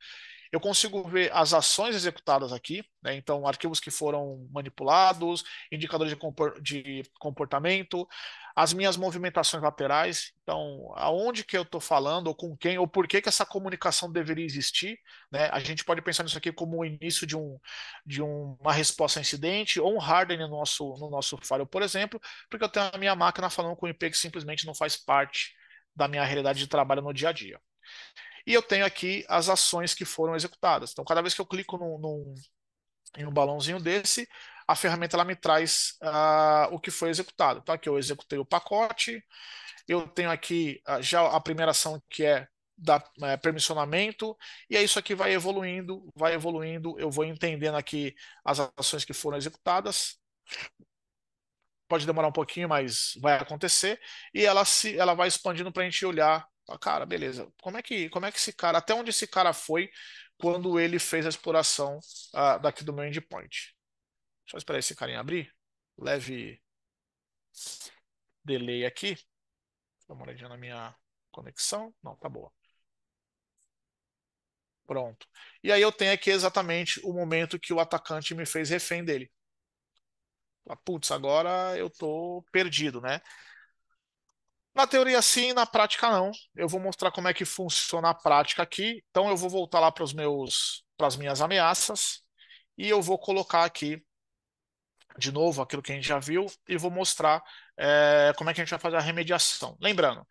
Eu consigo ver as ações executadas aqui, né? Então, arquivos que foram manipulados, indicadores de comportamento, as minhas movimentações laterais. Então, aonde que eu estou falando, ou com quem, ou por que que essa comunicação deveria existir, né? A gente pode pensar nisso aqui como o início de uma resposta a incidente, ou um hardening no nosso firewall, por exemplo, porque eu tenho a minha máquina falando com um IP que simplesmente não faz parte da minha realidade de trabalho no dia a dia. E eu tenho aqui as ações que foram executadas. Então, cada vez que eu clico em um balãozinho desse, a ferramenta ela me traz o que foi executado. Então, aqui eu executei o pacote, eu tenho aqui já a primeira ação que é da permissionamento, e aí isso aqui vai evoluindo, eu vou entendendo aqui as ações que foram executadas. Pode demorar um pouquinho, mas vai acontecer, e ela vai expandindo para a gente olhar. Cara, beleza. Como é que esse cara, até onde esse cara foi quando ele fez a exploração daqui do meu endpoint? Deixa eu esperar esse carinha abrir. Leve delay aqui. Dá uma olhadinha na minha conexão. Não, tá boa. Pronto. E aí eu tenho aqui exatamente o momento que o atacante me fez refém dele. Putz, agora eu tô perdido, né? Na teoria sim, na prática não. Eu vou mostrar como é que funciona a prática aqui. Então eu vou voltar lá para as minhas ameaças e eu vou colocar aqui de novo aquilo que a gente já viu e vou mostrar como é que a gente vai fazer a remediação. Lembrando,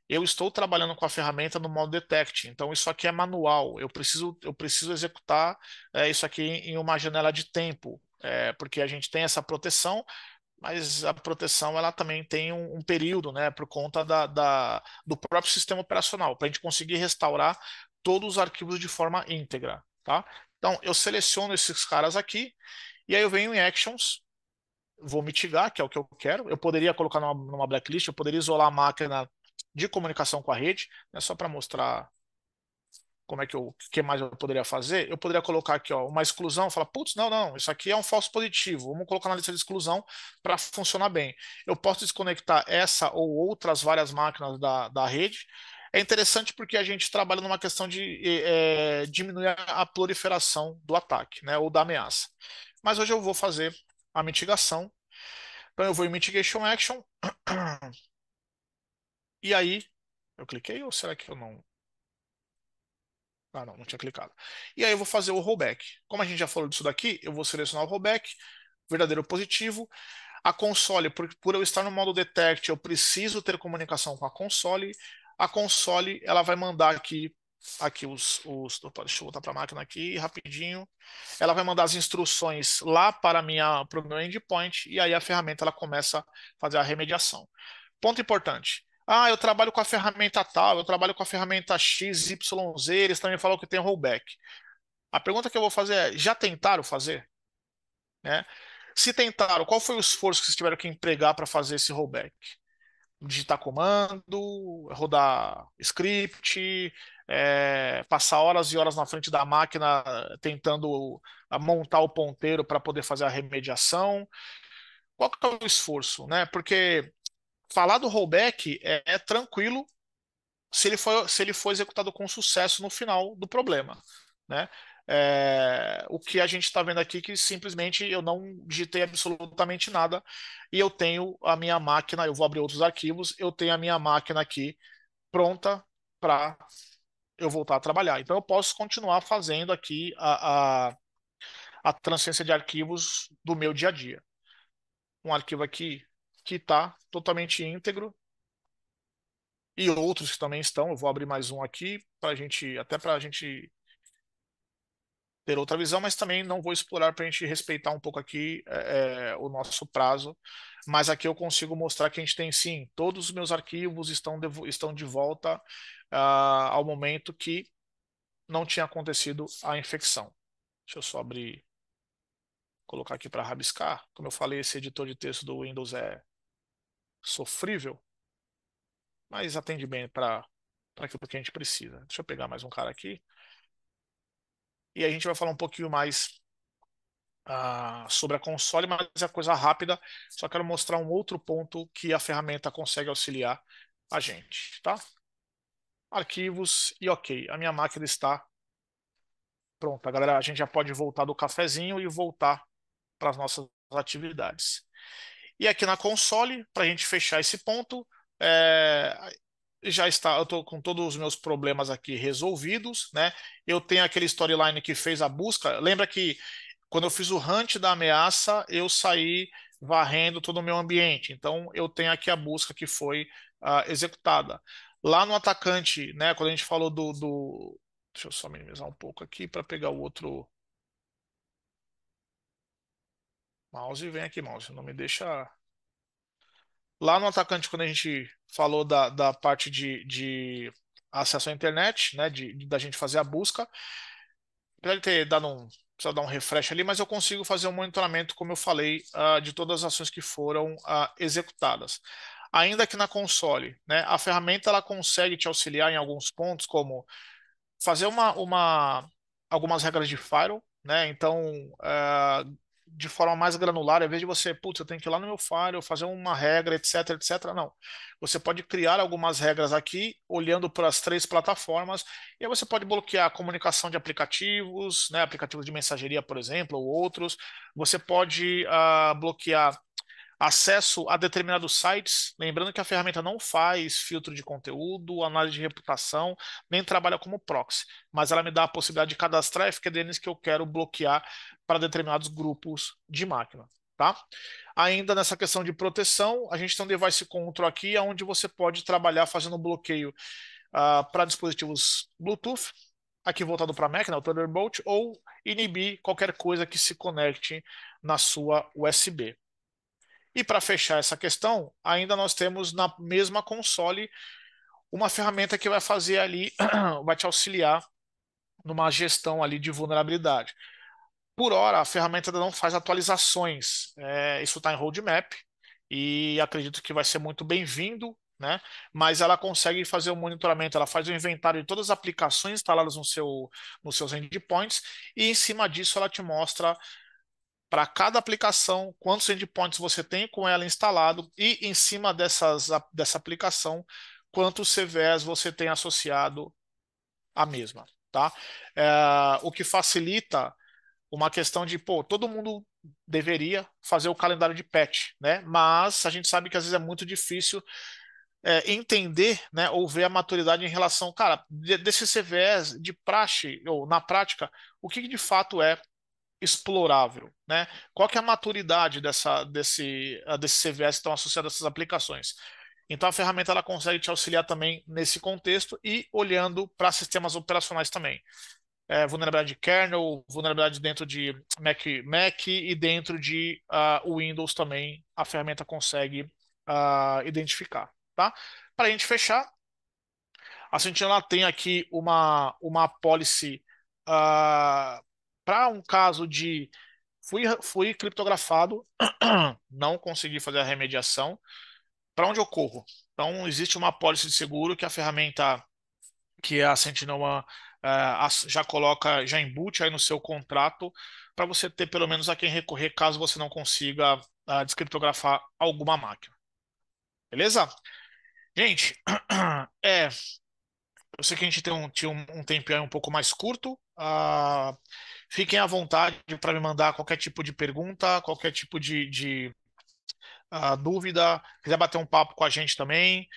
eu estou trabalhando com a ferramenta no modo detect, então isso aqui é manual. Eu preciso executar isso aqui em uma janela de tempo, porque a gente tem essa proteção, mas a proteção ela também tem um período, né, por conta do próprio sistema operacional, para a gente conseguir restaurar todos os arquivos de forma íntegra, tá? Então, eu seleciono esses caras aqui, e aí eu venho em Actions, vou mitigar, que é o que eu quero. Eu poderia colocar numa blacklist, eu poderia isolar a máquina de comunicação com a rede, né, só para mostrar como é que o que mais eu poderia fazer? Eu poderia colocar aqui, ó, uma exclusão, falar, putz, não, não, isso aqui é um falso positivo, vamos colocar na lista de exclusão para funcionar bem. Eu posso desconectar essa ou outras várias máquinas da rede. É interessante porque a gente trabalha numa questão de diminuir a proliferação do ataque, né, ou da ameaça. Mas hoje eu vou fazer a mitigação. Então eu vou em Mitigation Action. E aí, eu cliquei ou será que eu não? Ah, não, não tinha clicado. E aí eu vou fazer o rollback. Como a gente já falou disso daqui, eu vou selecionar o rollback, verdadeiro ou positivo. A console, por eu estar no modo detect, eu preciso ter comunicação com a console. A console, ela vai mandar aqui opa, deixa eu voltar para a máquina aqui rapidinho. Ela vai mandar as instruções lá para o meu endpoint e aí a ferramenta ela começa a fazer a remediação. Ponto importante. Ah, eu trabalho com a ferramenta tal, eu trabalho com a ferramenta X, Y, Z, eles também falam que tem rollback. A pergunta que eu vou fazer é: já tentaram fazer? Né? Se tentaram, qual foi o esforço que vocês tiveram que empregar para fazer esse rollback? Digitar comando, rodar script, passar horas e horas na frente da máquina tentando montar o ponteiro para poder fazer a remediação. Qual que é o esforço, né? Porque falar do rollback é tranquilo se ele for executado com sucesso no final do problema, né? O que a gente está vendo aqui é que simplesmente eu não digitei absolutamente nada e eu tenho a minha máquina, eu vou abrir outros arquivos, eu tenho a minha máquina aqui pronta para eu voltar a trabalhar. Então eu posso continuar fazendo aqui a transferência de arquivos do meu dia a dia. Um arquivo aqui que está totalmente íntegro, e outros que também estão. Eu vou abrir mais um aqui para a gente, até para a gente ter outra visão, mas também não vou explorar para a gente respeitar um pouco aqui o nosso prazo. Mas aqui eu consigo mostrar que a gente tem sim, todos os meus arquivos estão de volta ao momento que não tinha acontecido a infecção. Deixa eu só abrir, colocar aqui para rabiscar. Como eu falei, esse editor de texto do Windows é sofrível, mas atende bem para aquilo que a gente precisa. Deixa eu pegar mais um cara aqui. E a gente vai falar um pouquinho mais sobre a console, mas é coisa rápida. Só quero mostrar um outro ponto que a ferramenta consegue auxiliar a gente, tá? Arquivos e ok. A minha máquina está pronta, galera. A gente já pode voltar do cafezinho e voltar para as nossas atividades. E aqui na console, para a gente fechar esse ponto, é, já está, eu estou com todos os meus problemas aqui resolvidos, né? Eu tenho aquele storyline que fez a busca. Lembra que quando eu fiz o hunt da ameaça, eu saí varrendo todo o meu ambiente. Então, eu tenho aqui a busca que foi executada. Lá no atacante, né? Quando a gente falou deixa eu só minimizar um pouco aqui para pegar o outro mouse. Vem aqui, mouse. Não me deixa. Lá no atacante, quando a gente falou da parte de acesso à internet, né, da gente fazer a busca, apesar de ter dado precisa dar um refresh ali, mas eu consigo fazer um monitoramento, como eu falei, de todas as ações que foram executadas. Ainda que na console, né, a ferramenta ela consegue te auxiliar em alguns pontos, como fazer algumas regras de firewall, né? Então, de forma mais granular, ao invés de você, putz, eu tenho que ir lá no meu firewall, fazer uma regra, etc, etc. Não. Você pode criar algumas regras aqui, olhando para as três plataformas, e aí você pode bloquear a comunicação de aplicativos, né? Aplicativos de mensageria, por exemplo, ou outros. Você pode bloquear acesso a determinados sites, lembrando que a ferramenta não faz filtro de conteúdo, análise de reputação, nem trabalha como proxy, mas ela me dá a possibilidade de cadastrar FQDNs que eu quero bloquear para determinados grupos de máquina. Tá? Ainda nessa questão de proteção, a gente tem um device control aqui, onde você pode trabalhar fazendo bloqueio para dispositivos Bluetooth, aqui voltado para a Mac, né, o Thunderbolt, ou inibir qualquer coisa que se conecte na sua USB. E para fechar essa questão, ainda nós temos na mesma console uma ferramenta que vai fazer ali, vai te auxiliar numa gestão ali de vulnerabilidade. Por hora, a ferramenta ainda não faz atualizações. Isso está em roadmap e acredito que vai ser muito bem-vindo, né? Mas ela consegue fazer o monitoramento, ela faz o inventário de todas as aplicações instaladas nos seus endpoints, e em cima disso ela te mostra para cada aplicação quantos endpoints você tem com ela instalado e em cima dessa aplicação quantos CVEs você tem associado à mesma, tá? O que facilita uma questão de, pô, todo mundo deveria fazer o calendário de patch, né? Mas a gente sabe que às vezes é muito difícil entender, né, ou ver a maturidade em relação, cara, desses CVEs de praxe ou na prática, o que de fato é explorável, né? Qual que é a maturidade desse CVS que estão associados a essas aplicações? Então a ferramenta ela consegue te auxiliar também nesse contexto e olhando para sistemas operacionais também. Vulnerabilidade de kernel, vulnerabilidade dentro de Mac e dentro de Windows também a ferramenta consegue identificar, tá? Para a gente fechar, a Sentinela tem aqui uma policy para um caso de fui criptografado, não consegui fazer a remediação, para onde eu corro? Então, existe uma policy de seguro que a ferramenta, que é a Sentinel já coloca, já embute aí no seu contrato, para você ter pelo menos a quem recorrer caso você não consiga descriptografar alguma máquina. Beleza? Gente, é, eu sei que a gente tinha um tempinho aí um pouco mais curto. Fiquem à vontade para me mandar qualquer tipo de pergunta, qualquer tipo de dúvida. Quiser bater um papo com a gente também,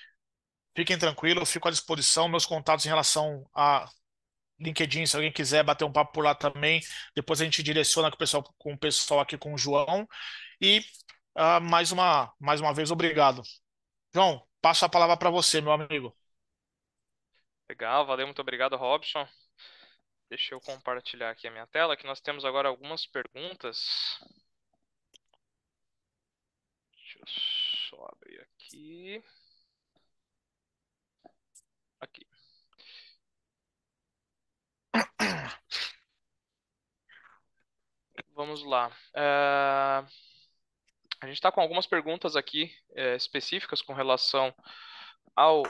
fiquem tranquilos, eu fico à disposição. Meus contatos em relação a LinkedIn, se alguém quiser bater um papo por lá também, depois a gente direciona com o pessoal aqui, com o João. E mais uma vez, obrigado. João, passo a palavra para você, meu amigo. Legal, valeu, muito obrigado, Robson. Deixa eu compartilhar aqui a minha tela, que nós temos agora algumas perguntas. Deixa eu só abrir aqui. Aqui. Vamos lá. A gente está com algumas perguntas aqui específicas com relação ao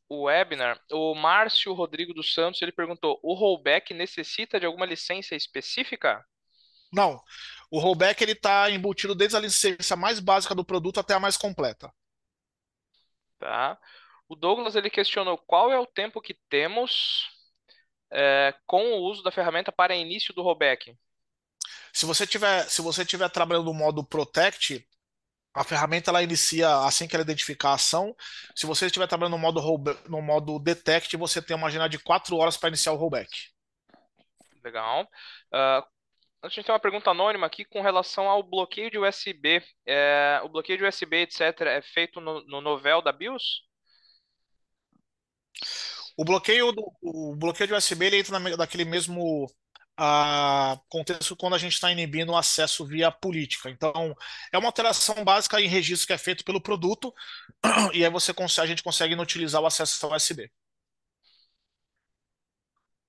webinar. O Márcio Rodrigo dos Santos, ele perguntou: o rollback necessita de alguma licença específica? Não, o rollback ele está embutido desde a licença mais básica do produto até a mais completa. Tá. O Douglas ele questionou qual é o tempo que temos com o uso da ferramenta para início do rollback. Se você tiver trabalhando no modo Protect, a ferramenta ela inicia assim que ela identificar a ação. Se você estiver trabalhando no modo Detect, você tem uma janela de 4 horas para iniciar o rollback. Legal. Ah, a gente tem uma pergunta anônima aqui com relação ao bloqueio de USB. O bloqueio de USB, etc., é feito no Novell da BIOS? O bloqueio de USB ele entra naquele mesmo contexto quando a gente está inibindo o acesso via política. Então, é uma alteração básica em registro que é feito pelo produto, e aí a gente consegue inutilizar o acesso ao USB.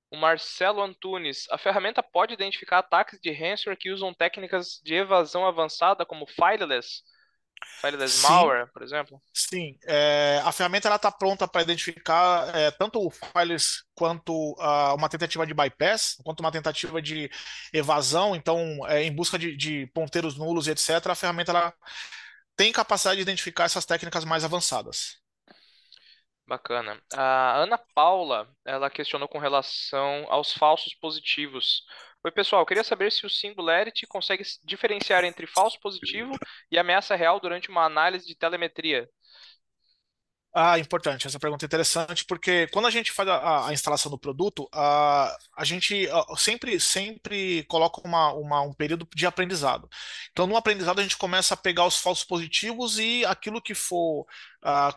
O Marcelo Antunes, a ferramenta pode identificar ataques de ransomware que usam técnicas de evasão avançada como fileless Sim, malware, por exemplo? sim. A ferramenta está pronta para identificar tanto o files quanto uma tentativa de bypass, quanto uma tentativa de evasão. Então, em busca de ponteiros nulos e etc., a ferramenta ela tem capacidade de identificar essas técnicas mais avançadas. Bacana. A Ana Paula, ela questionou com relação aos falsos positivos. Oi, pessoal, eu queria saber se o Singularity consegue diferenciar entre falso positivo e ameaça real durante uma análise de telemetria. Importante, essa pergunta é interessante, porque quando a gente faz a instalação do produto, a gente sempre coloca um período de aprendizado. Então, no aprendizado, a gente começa a pegar os falsos positivos e aquilo que for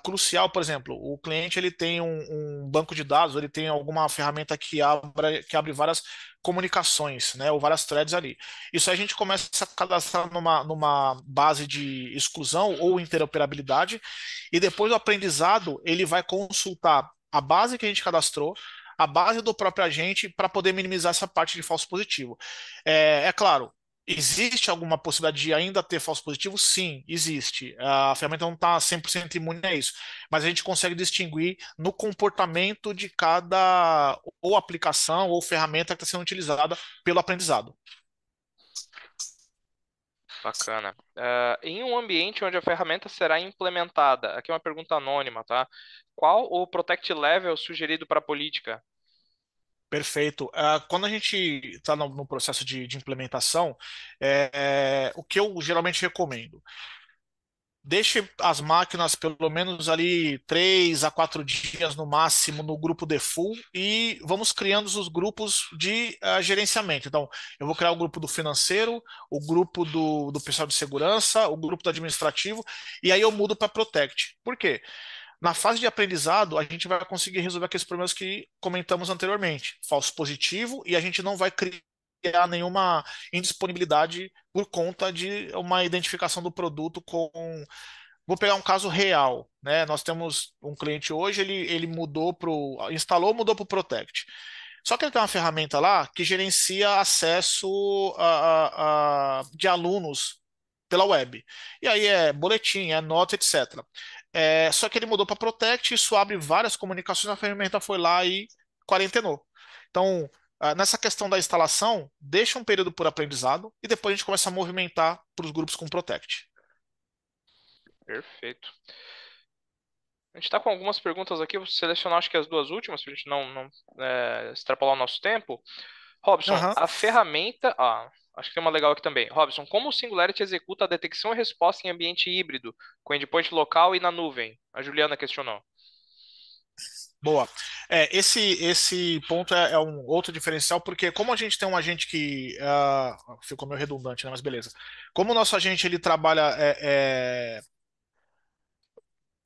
crucial, por exemplo, o cliente ele tem um banco de dados, ele tem alguma ferramenta que abre várias comunicações, né, ou várias threads ali. Isso aí a gente começa a cadastrar numa base de exclusão ou interoperabilidade, e depois do aprendizado, ele vai consultar a base que a gente cadastrou, a base do próprio agente, para poder minimizar essa parte de falso positivo. É claro, Existe alguma possibilidade de ainda ter falso positivo? Sim, existe. A ferramenta não está 100% imune a isso, mas a gente consegue distinguir no comportamento de cada ou aplicação ou ferramenta que está sendo utilizada pelo aprendizado. Bacana. Em um ambiente onde a ferramenta será implementada, aqui é uma pergunta anônima, tá? Qual o Protect Level sugerido para a política? Perfeito. Quando a gente está no processo de implementação, o que eu geralmente recomendo? Deixe as máquinas pelo menos ali 3 a 4 dias no máximo no grupo default e vamos criando os grupos de gerenciamento. Então, eu vou criar o grupo do financeiro, o grupo do pessoal de segurança, o grupo do administrativo, e aí eu mudo para Protect. Por quê? Na fase de aprendizado, a gente vai conseguir resolver aqueles problemas que comentamos anteriormente, falso positivo, e a gente não vai criar nenhuma indisponibilidade por conta de uma identificação do produto com. Vou pegar um caso real, né? Nós temos um cliente hoje, ele mudou instalou, mudou para o Protect. Só que ele tem uma ferramenta lá que gerencia acesso de alunos pela web. E aí é boletim, é nota, etc. Só que ele mudou para Protect, isso abre várias comunicações, a ferramenta foi lá e quarentenou. Então, nessa questão da instalação, deixa um período por aprendizado e depois a gente começa a movimentar para os grupos com Protect. Perfeito. A gente está com algumas perguntas aqui, vou selecionar acho que as duas últimas, para a gente não extrapolar o nosso tempo. Robson, Aham. a ferramenta. Acho que tem uma legal aqui também. Robson, como o Singularity executa a detecção e resposta em ambiente híbrido, com endpoint local e na nuvem? A Juliana questionou. Boa. Esse ponto é um outro diferencial, porque como a gente tem um agente que ficou meio redundante, né? Mas beleza. Como o nosso agente ele trabalha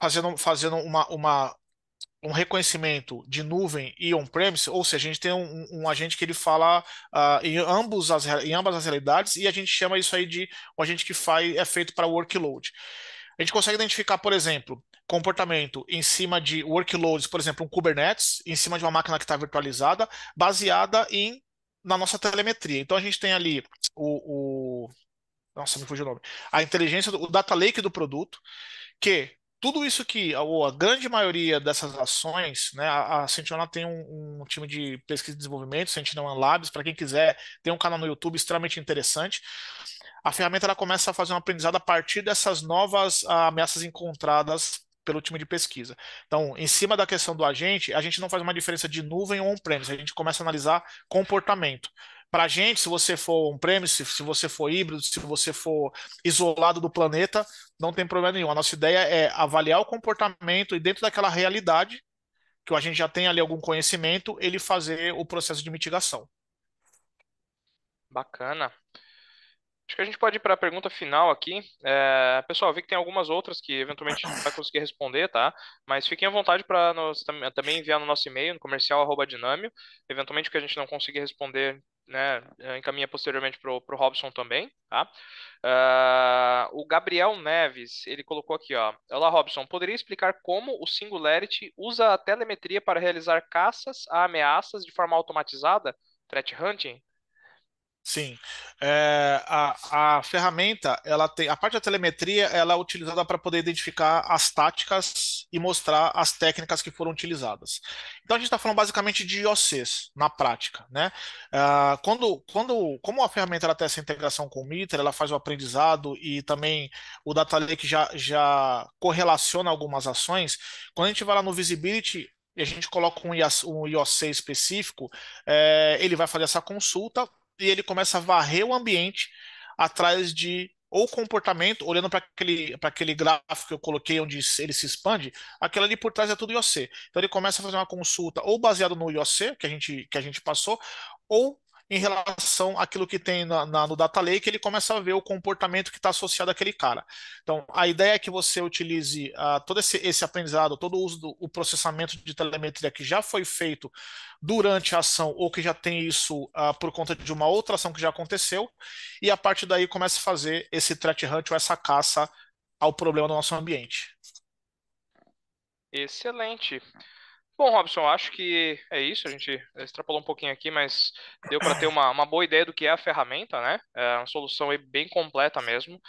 fazendo um reconhecimento de nuvem e on-premise, ou seja, a gente tem um agente que ele fala em ambas as realidades e a gente chama isso aí de um agente que é feito para workload. A gente consegue identificar, por exemplo, comportamento em cima de workloads, por exemplo, um Kubernetes, em cima de uma máquina que está virtualizada, baseada na nossa telemetria. Então a gente tem ali nossa, me fugiu o nome. A inteligência, o data lake do produto, que tudo isso ou a grande maioria dessas ações, né, a Sentinel tem um time de pesquisa e desenvolvimento, Sentinel Labs, para quem quiser, tem um canal no YouTube extremamente interessante. A ferramenta ela começa a fazer um aprendizado a partir dessas novas ameaças encontradas pelo time de pesquisa. Então, em cima da questão do agente, a gente não faz uma diferença de nuvem ou on-premise, a gente começa a analisar comportamento. Para a gente, se você for on-premise, se você for híbrido, se você for isolado do planeta, não tem problema nenhum. A nossa ideia é avaliar o comportamento e dentro daquela realidade, que a gente já tem ali algum conhecimento, ele fazer o processo de mitigação. Bacana. Acho que a gente pode ir para a pergunta final aqui. Pessoal, eu vi que tem algumas outras que eventualmente a gente não vai conseguir responder, tá? Mas fiquem à vontade para também enviar no nosso e-mail, no comercial@dinamio. Eventualmente, o que a gente não conseguir responder, né, encaminha posteriormente para o Robson também, tá? O Gabriel Neves, ele colocou aqui, ó. Olá, Robson, poderia explicar como o Singularity usa a telemetria para realizar caças a ameaças de forma automatizada? Threat hunting? Sim, a ferramenta, ela tem a parte da telemetria, ela é utilizada para poder identificar as táticas e mostrar as técnicas que foram utilizadas. Então a gente está falando basicamente de IOCs na prática, né? Como a ferramenta ela tem essa integração com o Meter, ela faz o aprendizado e também o Data Lake já correlaciona algumas ações. Quando a gente vai lá no Visibility e a gente coloca um IOC específico, ele vai fazer essa consulta e ele começa a varrer o ambiente atrás de ou comportamento, olhando para aquele gráfico que eu coloquei onde ele se expande, aquilo ali por trás é tudo IOC. Então ele começa a fazer uma consulta ou baseado no IOC que a gente passou, ou em relação àquilo que tem no Data Lake, ele começa a ver o comportamento que está associado àquele cara. Então, a ideia é que você utilize todo esse aprendizado, todo o uso o processamento de telemetria que já foi feito durante a ação ou que já tem isso por conta de uma outra ação que já aconteceu, e a partir daí começa a fazer esse threat hunt ou essa caça ao problema do nosso ambiente. Excelente. Bom, Robson, eu acho que é isso. A gente extrapolou um pouquinho aqui, mas deu para ter uma boa ideia do que é a ferramenta, né? É uma solução aí bem completa mesmo.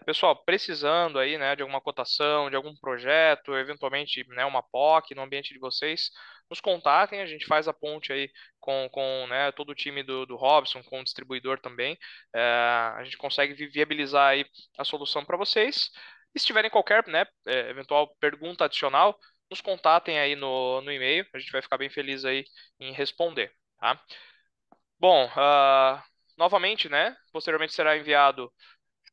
Pessoal, precisando aí, né, de alguma cotação, de algum projeto, eventualmente, né, uma POC no ambiente de vocês, nos contatem. A gente faz a ponte aí com né, todo o time do Robson, com o distribuidor também. A gente consegue viabilizar aí a solução para vocês. E se tiverem qualquer, né, eventual pergunta adicional, nos contatem aí no e-mail. A gente vai ficar bem feliz aí em responder, tá? Bom, novamente, né? Posteriormente será enviado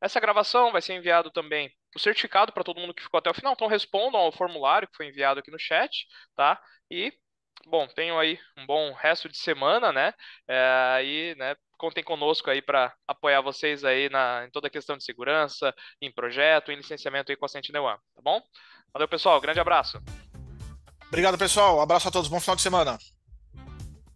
essa gravação, vai ser enviado também o certificado para todo mundo que ficou até o final. Então respondam ao formulário que foi enviado aqui no chat, tá? E, bom, tenham aí um bom resto de semana, né? E, né, contem conosco aí para apoiar vocês aí em toda a questão de segurança, em projeto, em licenciamento aí com a Sentinel One, tá bom? Valeu, pessoal. Grande abraço. Obrigado, pessoal. Abraço a todos. Bom final de semana.